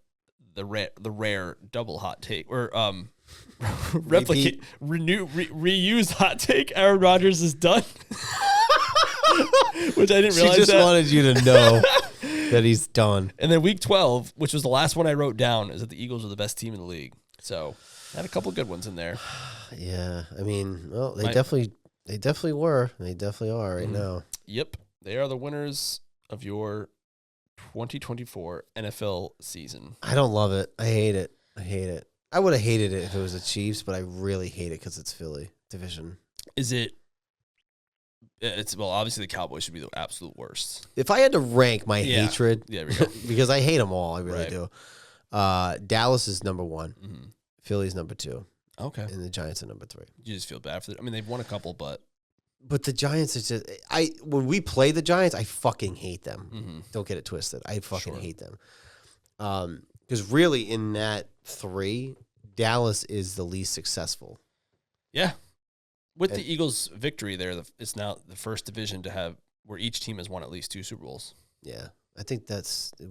rare double hot take or reused hot take. Aaron Rodgers is done, which I didn't realize. She just wanted you to know that he's done. And then week 12, which was the last one I wrote down, is that the Eagles are the best team in the league. So had a couple good ones in there. Yeah, I mean, well, they definitely were. They definitely are right now. Yep. They are the winners of your 2024 NFL season. I don't love it. I hate it. I would have hated it if it was the Chiefs, but I really hate it because it's Philly division. Is it? Well, obviously the Cowboys should be the absolute worst. If I had to rank my hatred, there we go. because I hate them all, I really do. Dallas is number 1. Mm-hmm. Philly's number 2. Okay. And the Giants are number 3. You just feel bad for them. I mean, they've won a couple, but the Giants are just when we play the Giants, I fucking hate them. Mm-hmm. Don't get it twisted. I fucking hate them. Because really in that 3, Dallas is the least successful. Yeah. With the Eagles' victory there, it's now the first division to have where each team has won at least 2 Super Bowls. Yeah. I think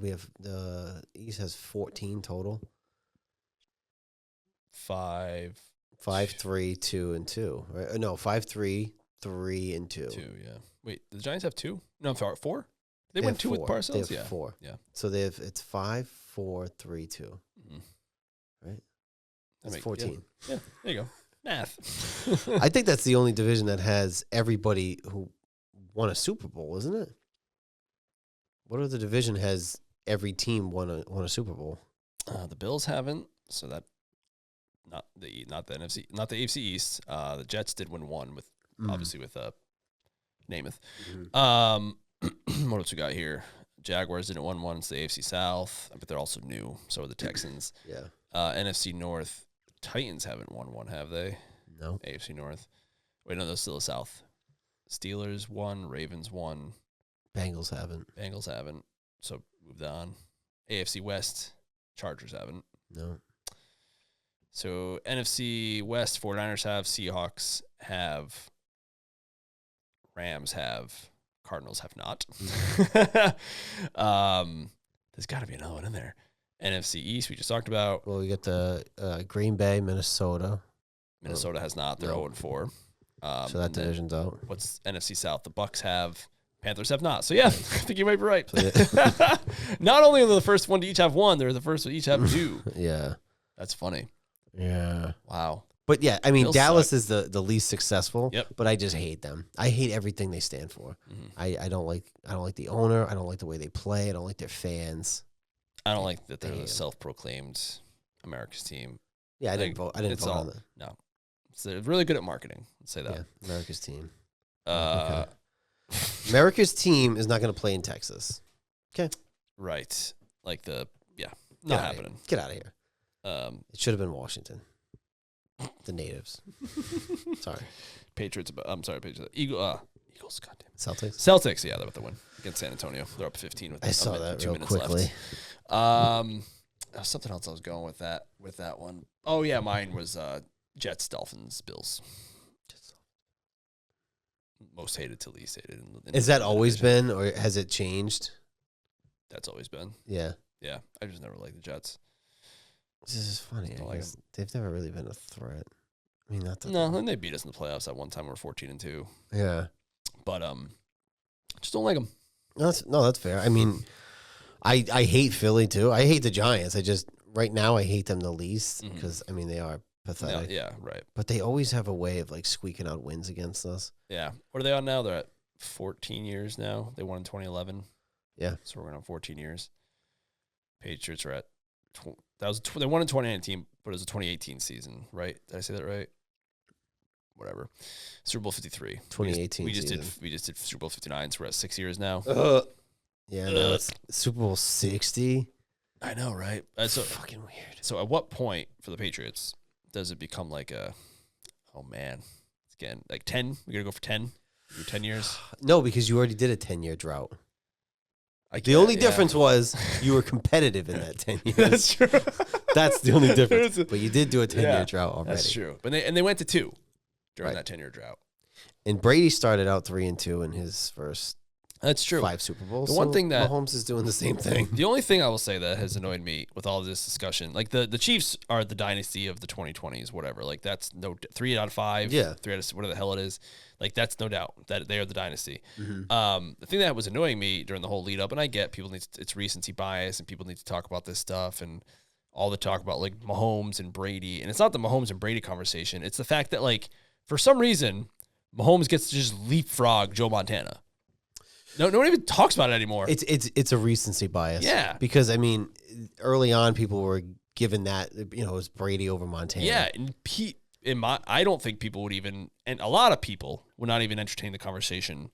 we have the East has 14 total. 5, 3, 2, and 2. Right? No, 5, 3, 3, and 2. 2, yeah. Wait, the Giants have 2? No, I'm sorry, 4? They went 2 with Parcells? They have 4. Yeah. So it's 5, 4, 3, 2. Mm-hmm. Right? That's 14. Yeah, there you go. Math. I think that's the only division that has everybody who won a Super Bowl, isn't it? What other division has every team won a Super Bowl? The Bills haven't, so that not the NFC, not the AFC East. The Jets did win 1 with obviously with Namath. Mm-hmm. What else we got here? Jaguars didn't win 1. It's the AFC South, but they're also new. So are the Texans. Yeah. NFC North. Titans haven't won 1, have they? No. AFC North. Wait, no, they're still the South. Steelers 1, Ravens 1. Bengals haven't. So moved on. AFC West. Chargers haven't. No. So NFC West, 49ers have, Seahawks have, Rams have, Cardinals have not. There's got to be another one in there. NFC East, we just talked about. Well, we got the Green Bay, Minnesota. Minnesota has not. They're 0-4. So that division's out. What's NFC South? The Bucks have. Panthers have not. So, yeah, I think you might be right. Not only are they the first one to each have 1, they're the first to each have 2. Yeah. That's funny. Yeah. Wow. But, yeah, I mean, Bills Dallas suck. is the least successful. Yep. But I just hate them. I hate everything they stand for. Mm-hmm. I don't like the owner. I don't like the way they play. I don't like their fans. I don't like that they're the self-proclaimed America's team. Yeah, I didn't vote. I didn't vote on that. No. So they're really good at marketing. Let's say that. Yeah, America's team. Okay. America's team is not going to play in Texas. Okay. Right. Like not happening. Get out of here. It should have been Washington. The natives. Sorry. Patriots. I'm sorry, Patriots. Eagles, goddamn. Celtics, yeah, they're about to win against San Antonio. They're up 15 with I saw that 2 real minutes quickly. Left. Something else I was going with that one. Oh yeah, mine was Jets, Dolphins, Bills. most hated to least hated. Is that always been, or has it changed? That's always been. Yeah. Yeah. I just never liked the Jets. This is funny. I guess they've never really been a threat. I mean, not that. No, and they beat us in the playoffs at one time. We're 14-2. Yeah. But just don't like them. No, that's fair. I mean, I hate Philly too. I hate the Giants. Right now I hate them the least because I mean they are pathetic. Yeah, right. But they always have a way of like squeaking out wins against us. Yeah. What are they on now? They're at 14 years now. They won in 2011. Yeah. So we're going on 14 years. Patriots are at they won in 2019, but it was a 2018 season, right? Did I say that right? Whatever. Super Bowl 53. 2018 we just did Super Bowl 59, so we're at 6 years now. Yeah, no, it's Super Bowl 60. I know, right? So fucking weird. So at what point for the Patriots does it become like oh man, it's again like 10? We gotta go for 10? 10 years? No, because you already did a 10-year drought. The only difference was you were competitive in that 10 years. That's true. That's the only difference. But you did do a 10-year drought already. That's true. But they went to 2 during that 10-year drought. And Brady started out 3-2 in his first That's true. 5 Super Bowls. The one thing that Mahomes is doing the same thing. The only thing I will say that has annoyed me with all of this discussion, like the Chiefs are the dynasty of the 2020s, whatever. Like that's 3 out of 5. Yeah. 3 out of whatever the hell it is. Like that's no doubt that they are the dynasty. Mm-hmm. The thing that was annoying me during the whole lead up, and I get people it's recency bias and people need to talk about this stuff and all the talk about like Mahomes and Brady. And it's not the Mahomes and Brady conversation. It's the fact that like for some reason Mahomes gets to just leapfrog Joe Montana. No one even talks about it anymore. It's a recency bias. Yeah. Because, I mean, early on, people were given that, it was Brady over Montana. Yeah, and I don't think people would even, and a lot of people would not even entertain the conversation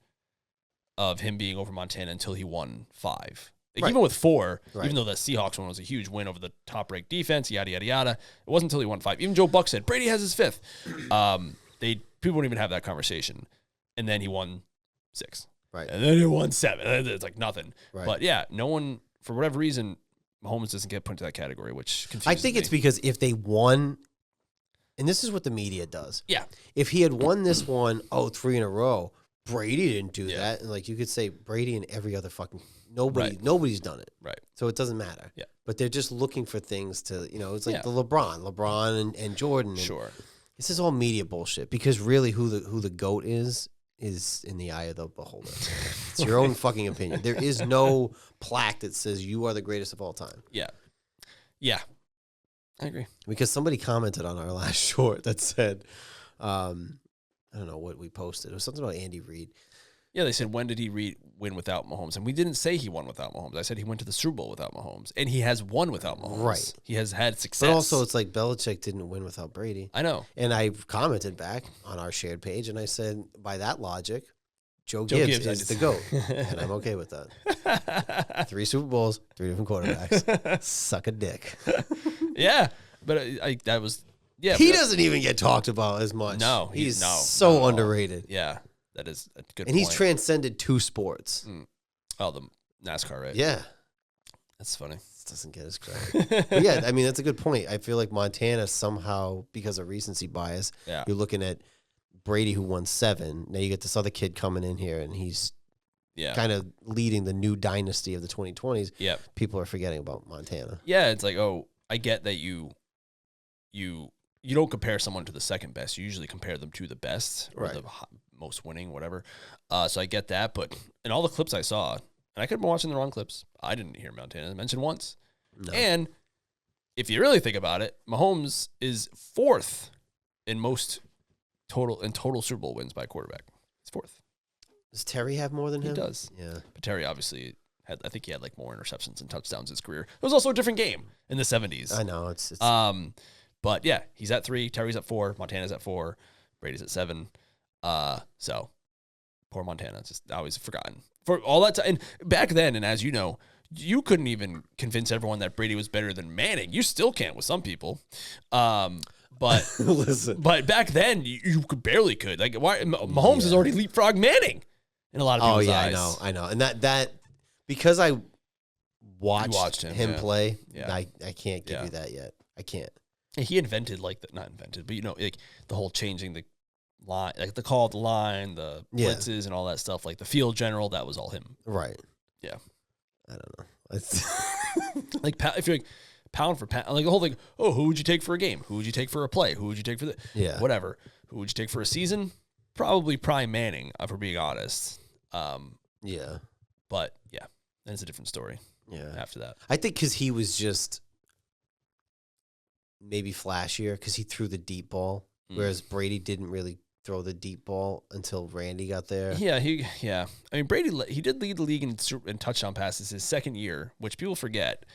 of him being over Montana until he won 5. Like, even with 4, even though the Seahawks one was a huge win over the top-ranked defense, yada, yada, yada, it wasn't until he won 5. Even Joe Buck said, Brady has his 5th. People wouldn't even have that conversation. And then he won 6. Right. And then he won 7. It's like nothing. Right. But yeah, no one, for whatever reason, Mahomes doesn't get put into that category, which confuses I think me. it's because if they won, and this is what the media does. Yeah. If he had won this one, 3 in a row, Brady didn't do that. And like you could say Brady and every other fucking nobody's done it. Right. So it doesn't matter. Yeah. But they're just looking for things to, it's like the LeBron and Jordan. And Sure. This is all media bullshit because really who the GOAT is in the eye of the beholder. It's your own fucking opinion. There is no plaque that says you are the greatest of all time. Yeah. Yeah. I agree. Because somebody commented on our last short that said, I don't know what we posted. It was something about Andy Reid. Yeah, they said, when did he win without Mahomes? And we didn't say he won without Mahomes. I said he went to the Super Bowl without Mahomes. And he has won without Mahomes. Right. He has had success. But also, it's like Belichick didn't win without Brady. I know. And I commented back on our shared page, and I said, by that logic, Joe Gibbs is the GOAT. And I'm okay with that. 3 Super Bowls, 3 different quarterbacks. Suck a dick. Yeah. But that was... Yeah, he doesn't even get talked about as much. No. He's so underrated. Yeah. That is a good point. And he's transcended 2 sports. Oh, the NASCAR, right? Yeah. That's funny. Doesn't get his credit. But yeah, I mean, that's a good point. I feel like Montana somehow, because of recency bias, you're looking at Brady who won 7. Now you get this other kid coming in here, and he's kind of leading the new dynasty of the 2020s. Yeah. People are forgetting about Montana. Yeah, it's like, I get that you don't compare someone to the second best. You usually compare them to the best or the most winning, whatever. So I get that. But in all the clips I saw, and I could have been watching the wrong clips, I didn't hear Montana mentioned once. No. And if you really think about it, Mahomes is 4th in total Super Bowl wins by quarterback. He's 4th. Does Terry have more than him? He does. Yeah. But Terry obviously I think he had like more interceptions and touchdowns in his career. It was also a different game in the 70s. I know. It's But yeah, he's at 3. Terry's at 4. Montana's at 4. Brady's at 7. So poor Montana. It's just always forgotten for all that time. And back then, and as you know, you couldn't even convince everyone that Brady was better than Manning. You still can't with some people. But listen, but back then you barely could. Like Mahomes has already leapfrogged Manning in a lot of people's eyes. I know. And that because I watched him play, I can't give you that yet. I can't. He invented not invented, but like the whole changing the line, like the call of the line, the Yeah. blitzes, and all that stuff. Like the field general, that was all him. Right. Yeah. I don't know. It's Like if you're like pound for pound, like the whole thing. Oh, who would you take for a game? Who would you take for a play? Who would you take for the whatever? Who would you take for a season? Probably Prime Manning, if we're being honest. Yeah. But yeah, then it's a different story. Yeah. After that, I think because he was just maybe flashier because he threw the deep ball, whereas Brady didn't really throw the deep ball until Randy got there. Yeah. I mean, Brady, he did lead the league in touchdown passes his second year, which people forget.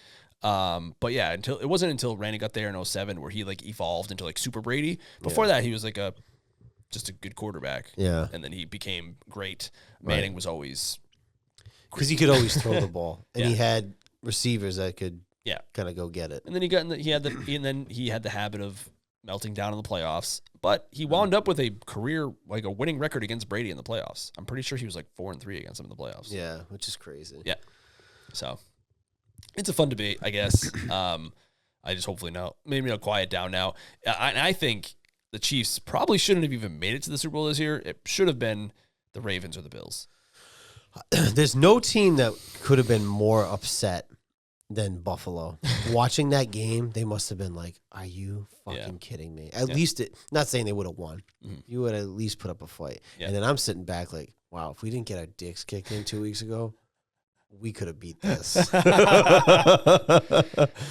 But yeah, it wasn't until Randy got there in 2007 where he like evolved into like Super Brady. Before that, he was like just a good quarterback. Yeah. And then he became great. Manning was always because he could always throw the ball, and he had receivers that could kind of go get it. And then he had the habit of melting down in the playoffs. But he wound up with a career, like a winning record against Brady in the playoffs. I'm pretty sure he was like 4-3 against him in the playoffs. Yeah, which is crazy. Yeah. So it's a fun debate, I guess. I just hopefully maybe I'll quiet down now. I think the Chiefs probably shouldn't have even made it to the Super Bowl this year. It should have been the Ravens or the Bills. There's no team that could have been more upset than Buffalo. Watching that game, they must have been like, are you fucking kidding me? At least, not saying they would have won. You would at least put up a fight. Yeah. And then I'm sitting back like, wow, if we didn't get our dicks kicked in 2 weeks ago, we could have beat this.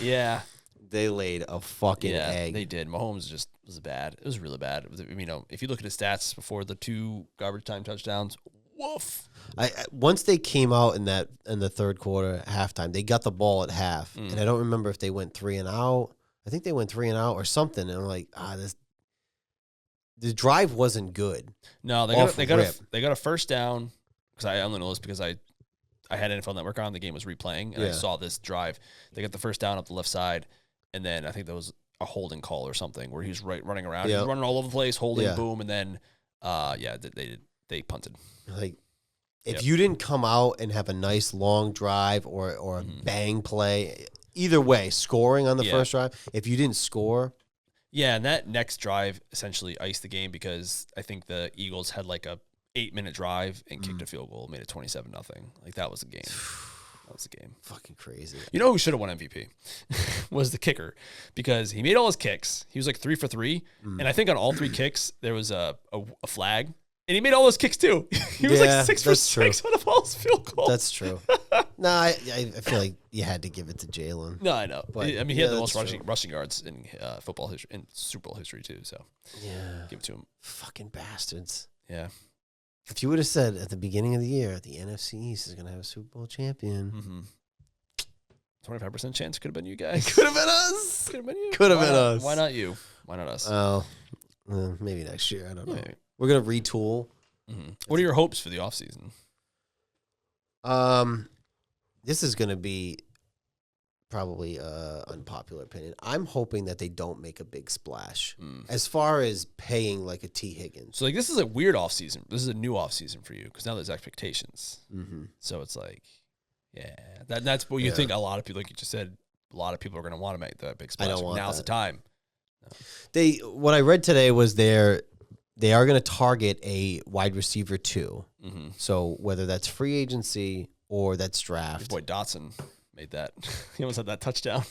Yeah. They laid a fucking egg. They did. Mahomes just was bad. It was really bad. If you look at his stats before the 2 garbage time touchdowns, woof. Once they came out in the third quarter, halftime, they got the ball at half, and I don't remember if they went 3 and out. I think they went 3 and out or something. And I'm like, the drive wasn't good. No, they got a first down because I only know this because I had NFL Network on. The game was replaying, and I saw this drive. They got the first down up the left side, and then I think there was a holding call or something where he's running around, he's running all over the place, holding, boom, and then they punted. Like, if you didn't come out and have a nice long drive or a bang play, either way, scoring on the first drive, if you didn't score. Yeah, and that next drive essentially iced the game because I think the Eagles had like a 8-minute drive and kicked a field goal, made it 27-0. Like, that was the game. That was the game. Fucking crazy. You know who should have won MVP? Was the kicker, because he made all his kicks. He was like 3 for 3, and I think on all 3 kicks there was a flag. And he made all those kicks too. He was like 6 for 6 on a false field goal. That's true. No, I feel like you had to give it to Jalen. No, I know. But, I mean, he had the most rushing yards in football history, in Super Bowl history too. So give it to him. Fucking bastards. Yeah. If you would have said at the beginning of the year, the NFC East is going to have a Super Bowl champion. 25% chance could have been you guys. Could have been us. Could have been you. Could have been us. Why not you? Why not us? Oh, maybe next year. I don't know. Maybe. We're going to retool. What are your hopes for the offseason? This is going to be probably unpopular opinion. I'm hoping that they don't make a big splash as far as paying like a T. Higgins. So like, this is a weird offseason. This is a new offseason for you because now there's expectations. So it's like, that's what you think. A lot of people, like you just said, a lot of people are going to want to make that big splash. Now's the time. No. What I read today was they are going to target a wide receiver 2. So whether that's free agency or that's draft. Your boy Dotson made that. He almost had that touchdown.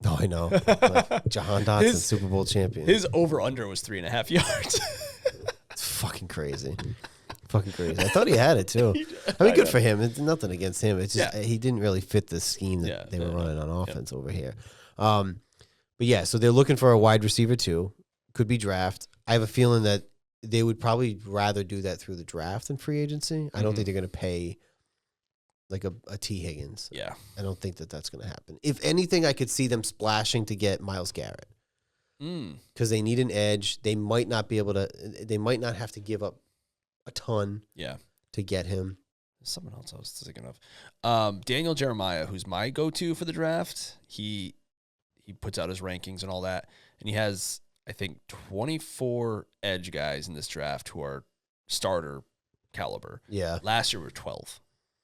Oh, I know. Like Jahan Dotson, Super Bowl champion. His over-under was 3.5 yards. It's fucking crazy. Fucking crazy. I thought he had it, too. I mean, good for him. It's nothing against him. It's just he didn't really fit the scheme that they were running on offense over here. But, yeah, so they're looking for a wide receiver, too. Could be draft. I have a feeling that they would probably rather do that through the draft than free agency. I don't think they're going to pay like a T. Higgins. Yeah. I don't think that that's going to happen. If anything, I could see them splashing to get Myles Garrett. Because they need an edge. They might not be able to, they might not have to give up a ton to get him. There's someone else I was thinking of. Daniel Jeremiah, who's my go-to for the draft. He puts out his rankings and all that. And he has, I think, 24 edge guys in this draft who are starter caliber. Yeah. Last year were 12.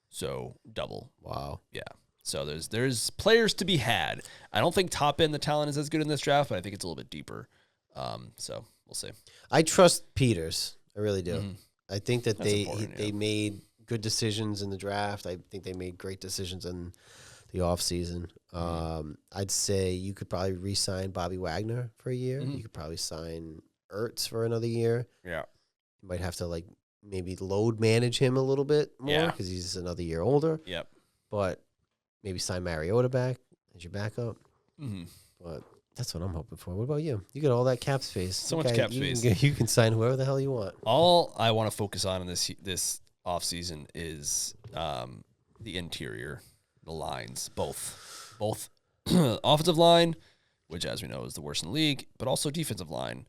So double. Wow. Yeah. So there's players to be had. I don't think top end the talent is as good in this draft, but I think it's a little bit deeper. So we'll see. I trust Peters. I really do. Mhm. I think that That's important, they made good decisions in the draft. I think they made great decisions in the offseason. I'd say you could probably re-sign Bobby Wagner for a year. Mhm. You could probably sign Ertz for another year. Yeah. You might have to like maybe load manage him a little bit more because he's another year older. Yep. But maybe sign Mariota back as your backup. Mm-hmm. But that's what I'm hoping for. What about you? You got all that cap space. So much cap space. You can sign whoever the hell you want. All I want to focus on in this offseason is the interior, the lines, both offensive line, which as we know is the worst in the league, but also defensive line.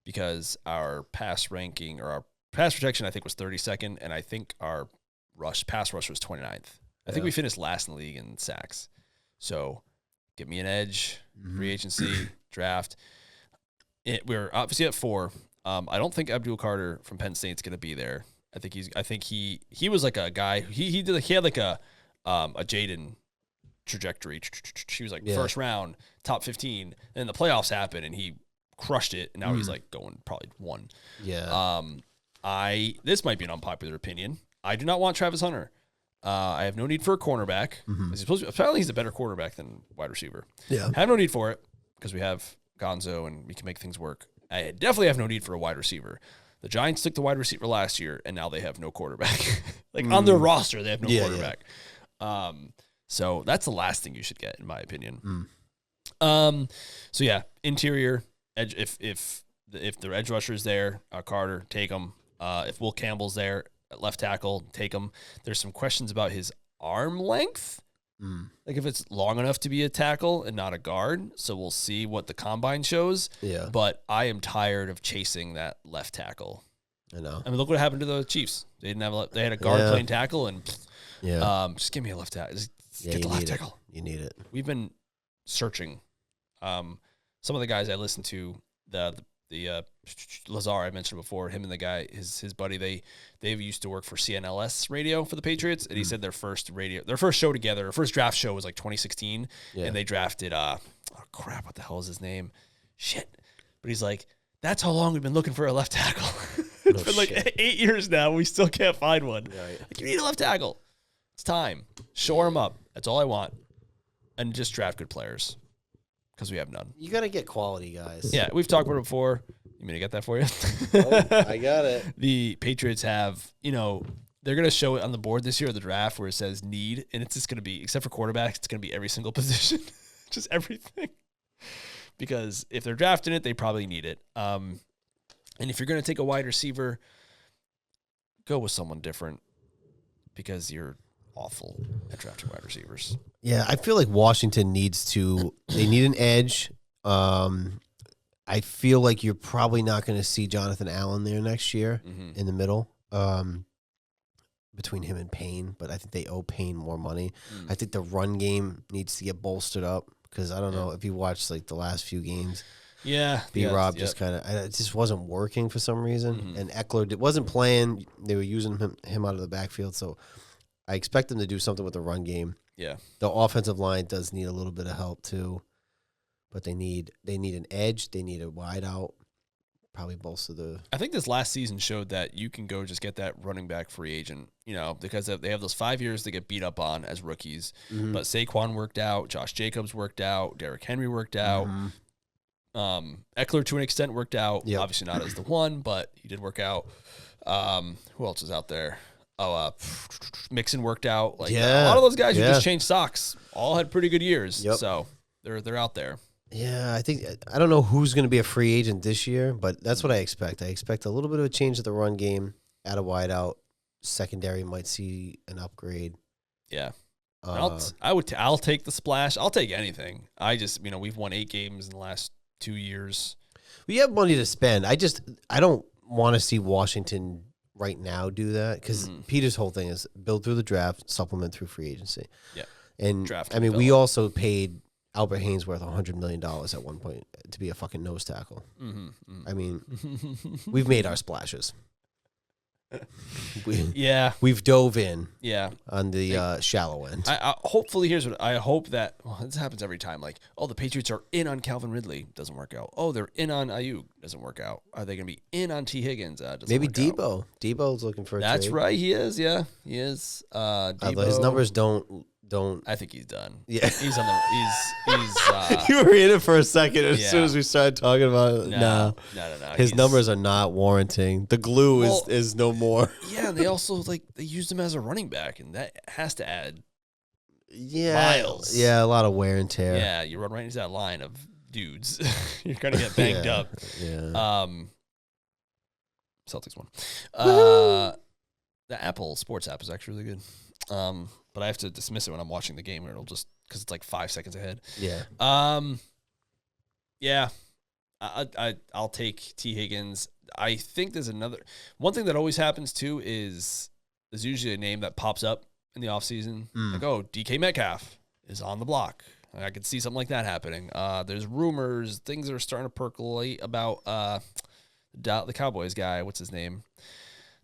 Because our pass ranking or our pass protection I think was 32nd, and I think our pass rush was 29th. I think we finished last in the league in sacks. So give me an edge, free agency, draft. We're obviously at 4. I don't think Abdul Carter from Penn State's going to be there. I think he was like a guy. He had like a Jaden trajectory. He was like first round, top 15, and then the playoffs happened, and he crushed it, and now he's like going probably 1. Yeah. This might be an unpopular opinion. I do not want Travis Hunter. I have no need for a cornerback. Apparently he's a better quarterback than wide receiver. Yeah. I have no need for it because we have Gonzo and we can make things work. I definitely have no need for a wide receiver. The Giants took the wide receiver last year, and now they have no quarterback. On their roster, they have no quarterback. Yeah. So that's the last thing you should get, in my opinion. So yeah, interior edge. If the edge rusher is there, Carter, take him. If Will Campbell's there, at left tackle, take him. There's some questions about his arm length. Like if it's long enough to be a tackle and not a guard. So we'll see what the combine shows. Yeah. But I am tired of chasing that left tackle. I know. I mean, look what happened to the Chiefs. They didn't have they had a guard playing tackle, and just give me a left tackle. Just get the left tackle. You need it. We've been searching. Some of the guys I listened to, the Lazar I mentioned before, him and the guy, his buddy, they used to work for CNLS radio for the Patriots, and he said their first show together, their first draft show was like 2016, and they drafted what the hell is his name? Shit. But he's like, that's how long we've been looking for a left tackle. It's been like 8 years now. We still can't find one. Right. Like, you need a left tackle. It's time. Shore him up. That's all I want. And just draft good players because we have none. You got to get quality guys. Yeah, we've talked about it before. You mean to get that for you? I got it. The Patriots have, they're going to show it on the board this year of the draft where it says need, and it's just going to be, except for quarterbacks, it's going to be every single position. Just everything. Because if they're drafting it, they probably need it. And if you're going to take a wide receiver, go with someone different because you're awful at drafting wide receivers. Yeah, I feel like Washington they need an edge. I feel like you're probably not going to see Jonathan Allen there next year in the middle between him and Payne, but I think they owe Payne more money. I think the run game needs to get bolstered up because I don't know if you watched like the last few games. Yeah. B-Rob just kind of, it just wasn't working for some reason. And Eckler wasn't playing. They were using him out of the backfield. So I expect them to do something with the run game. Yeah. The offensive line does need a little bit of help too. But they need an edge. They need a wide out. Probably bolster the. I think this last season showed that you can go just get that running back free agent, because they have those 5 years to get beat up on as rookies. But Saquon worked out. Josh Jacobs worked out. Derrick Henry worked out. Eckler, to an extent, worked out. Yep. Obviously not as the one, but he did work out. Who else is out there? Mixon worked out. A lot of those guys who just changed socks all had pretty good years. Yep. So they're out there. Yeah, I don't know who's going to be a free agent this year, but that's what I expect. I expect a little bit of a change of the run game, add a wide out. Secondary might see an upgrade. Yeah. I'll take the splash. I'll take anything. I just, we've won 8 games in the last 2 years. We have money to spend. I don't want to see Washington right now do that because Peter's whole thing is build through the draft, supplement through free agency. Yeah. And draft. We also paid Albert Haynesworth $100 million at one point to be a fucking nose tackle. We've made our splashes. We've dove in. Yeah. On the shallow end. Hopefully, here's what I hope that. Well, this happens every time. Like, oh, the Patriots are in on Calvin Ridley. Doesn't work out. Oh, they're in on Ayuk. Doesn't work out. Are they going to be in on T. Higgins? Maybe work Debo. out. Debo's looking for a That's trade. right. He is. Yeah, he is. Debo, his numbers don't. I think he's done. Yeah, he's on the. He's. You were in it for a second as soon as we started talking about it. No. His numbers are not warranting. The glue is no more. Yeah, they also they used him as a running back, and that has to add. Yeah, miles. Yeah, a lot of wear and tear. Yeah, you run right into that line of dudes. You're gonna get banged up. Yeah. Celtics won. The Apple Sports app is actually really good. But I have to dismiss it when I'm watching the game, or it'll just because it's like 5 seconds ahead. Yeah. Yeah. I'll take T. Higgins. I think there's one thing that always happens too is there's usually a name that pops up in the offseason. Like, oh, DK Metcalf is on the block. I could see something like that happening. There's rumors, things are starting to percolate about the Cowboys guy. What's his name?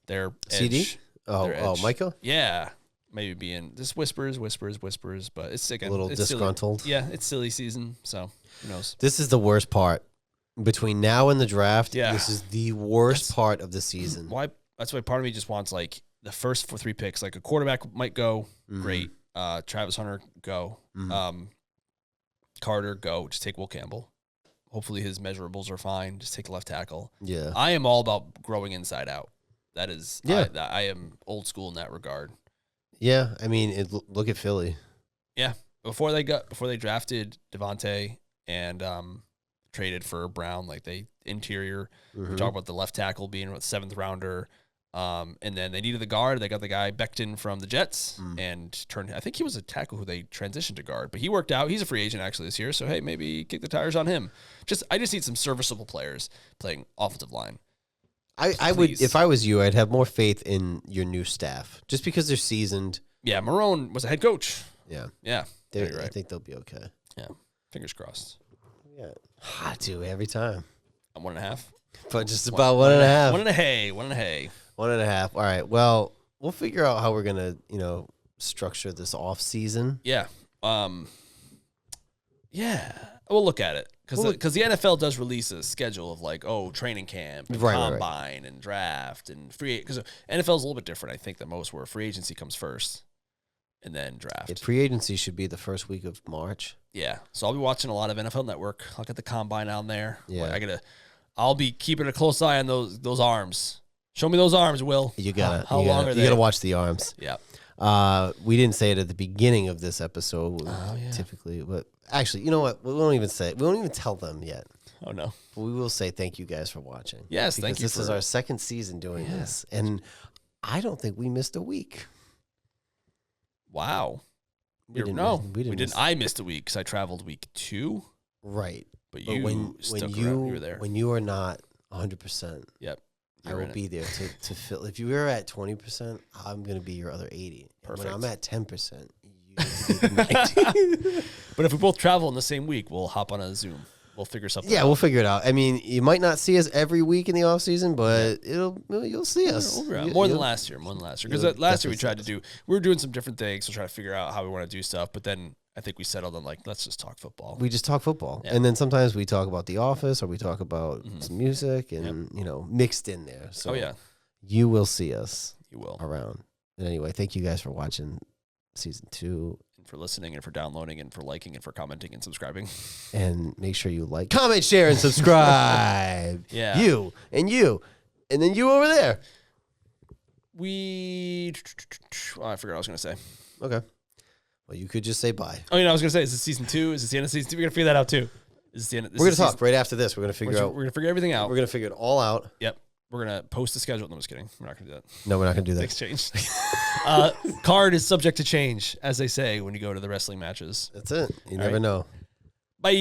Their CD? edge. Oh, Micah? Yeah. Maybe being just whispers, but it's sick. A little it's disgruntled. Silly. Yeah, it's silly season, so who knows? This is the worst part. Between now and the draft, Yeah. This is the worst part of the season. That's why part of me just wants like the first 3 picks. Like a quarterback might go, great. Travis Hunter, go. Carter, go. Just take Will Campbell. Hopefully his measurables are fine. Just take a left tackle. Yeah. I am all about growing inside out. That is, yeah. I am old school in that regard. Yeah, I mean, look at Philly. Yeah, before they drafted Devontae and traded for Brown, like they interior. We talk about the left tackle being a 7th rounder, and then they needed the guard. They got the guy Becton from the Jets and I think he was a tackle who they transitioned to guard, but he worked out. He's a free agent actually this year, so hey, maybe kick the tires on him. I just need some serviceable players playing offensive line. I would, if I was you, I'd have more faith in your new staff just because they're seasoned. Yeah, Marone was a head coach. Yeah. Yeah. Right. I think they'll be okay. Yeah. Fingers crossed. Yeah. I do every time. I'm 1.5. But just about 1.5. 1.5. 1.5. All right. Well, we'll figure out how we're going to, structure this off season. Yeah. Yeah. We'll look at it. Because the NFL does release a schedule of like, training camp and combine and draft and free. Because NFL is a little bit different, I think, than most, where free agency comes first and then draft. Yeah, free agency should be the first week of March. Yeah. So I'll be watching a lot of NFL Network. I'll get the combine on there. Yeah. I'll be keeping a close eye on those arms. Show me those arms, Will. You gotta. How long are they? You gotta watch the arms. Yeah. We didn't say it at the beginning of this episode. Yeah. Typically, but actually, you know what? We won't even say it. We won't even tell them yet. Oh no. But we will say thank you guys for watching. Yes, thank you. This is our second season doing this, and I don't think we missed a week. Wow. We didn't. I missed a week because I traveled week 2. Right. But when you were there. When you are not 100%. Yep. I will be there to fill. If you were at 20%, I'm going to be your other 80. Perfect. When I'm at 10%, you need to be 90. But if we both travel in the same week, we'll hop on a Zoom. We'll figure something out. Yeah, we'll figure it out. I mean, you might not see us every week in the off season, but you'll see us. More than last year. Because last year we were doing some different things to try to figure out how we want to do stuff. But then I think we settled on let's just talk football. We just talk football. Yeah. And then sometimes we talk about The Office or we talk about some music and, mixed in there. So you will see us. You will. Around. And anyway, thank you guys for watching season 2. And for listening and for downloading and for liking and for commenting and subscribing. And make sure you like, comment, share, and subscribe. Yeah. You. And then you over there. I forgot what I was going to say. Okay. Well, you could just say bye. Oh, I was going to say, is this season 2? Is this the end of season 2? We're going to figure that out too. Is this the end of, We're going to talk right after this. We're going to figure out. We're going to figure everything out. We're going to figure it all out. Yep. We're going to post the schedule. No, I'm just kidding. We're not going to do that. No, we're not going to do that. Things changed. Card is subject to change, as they say when you go to the wrestling matches. That's it. You never know. Bye.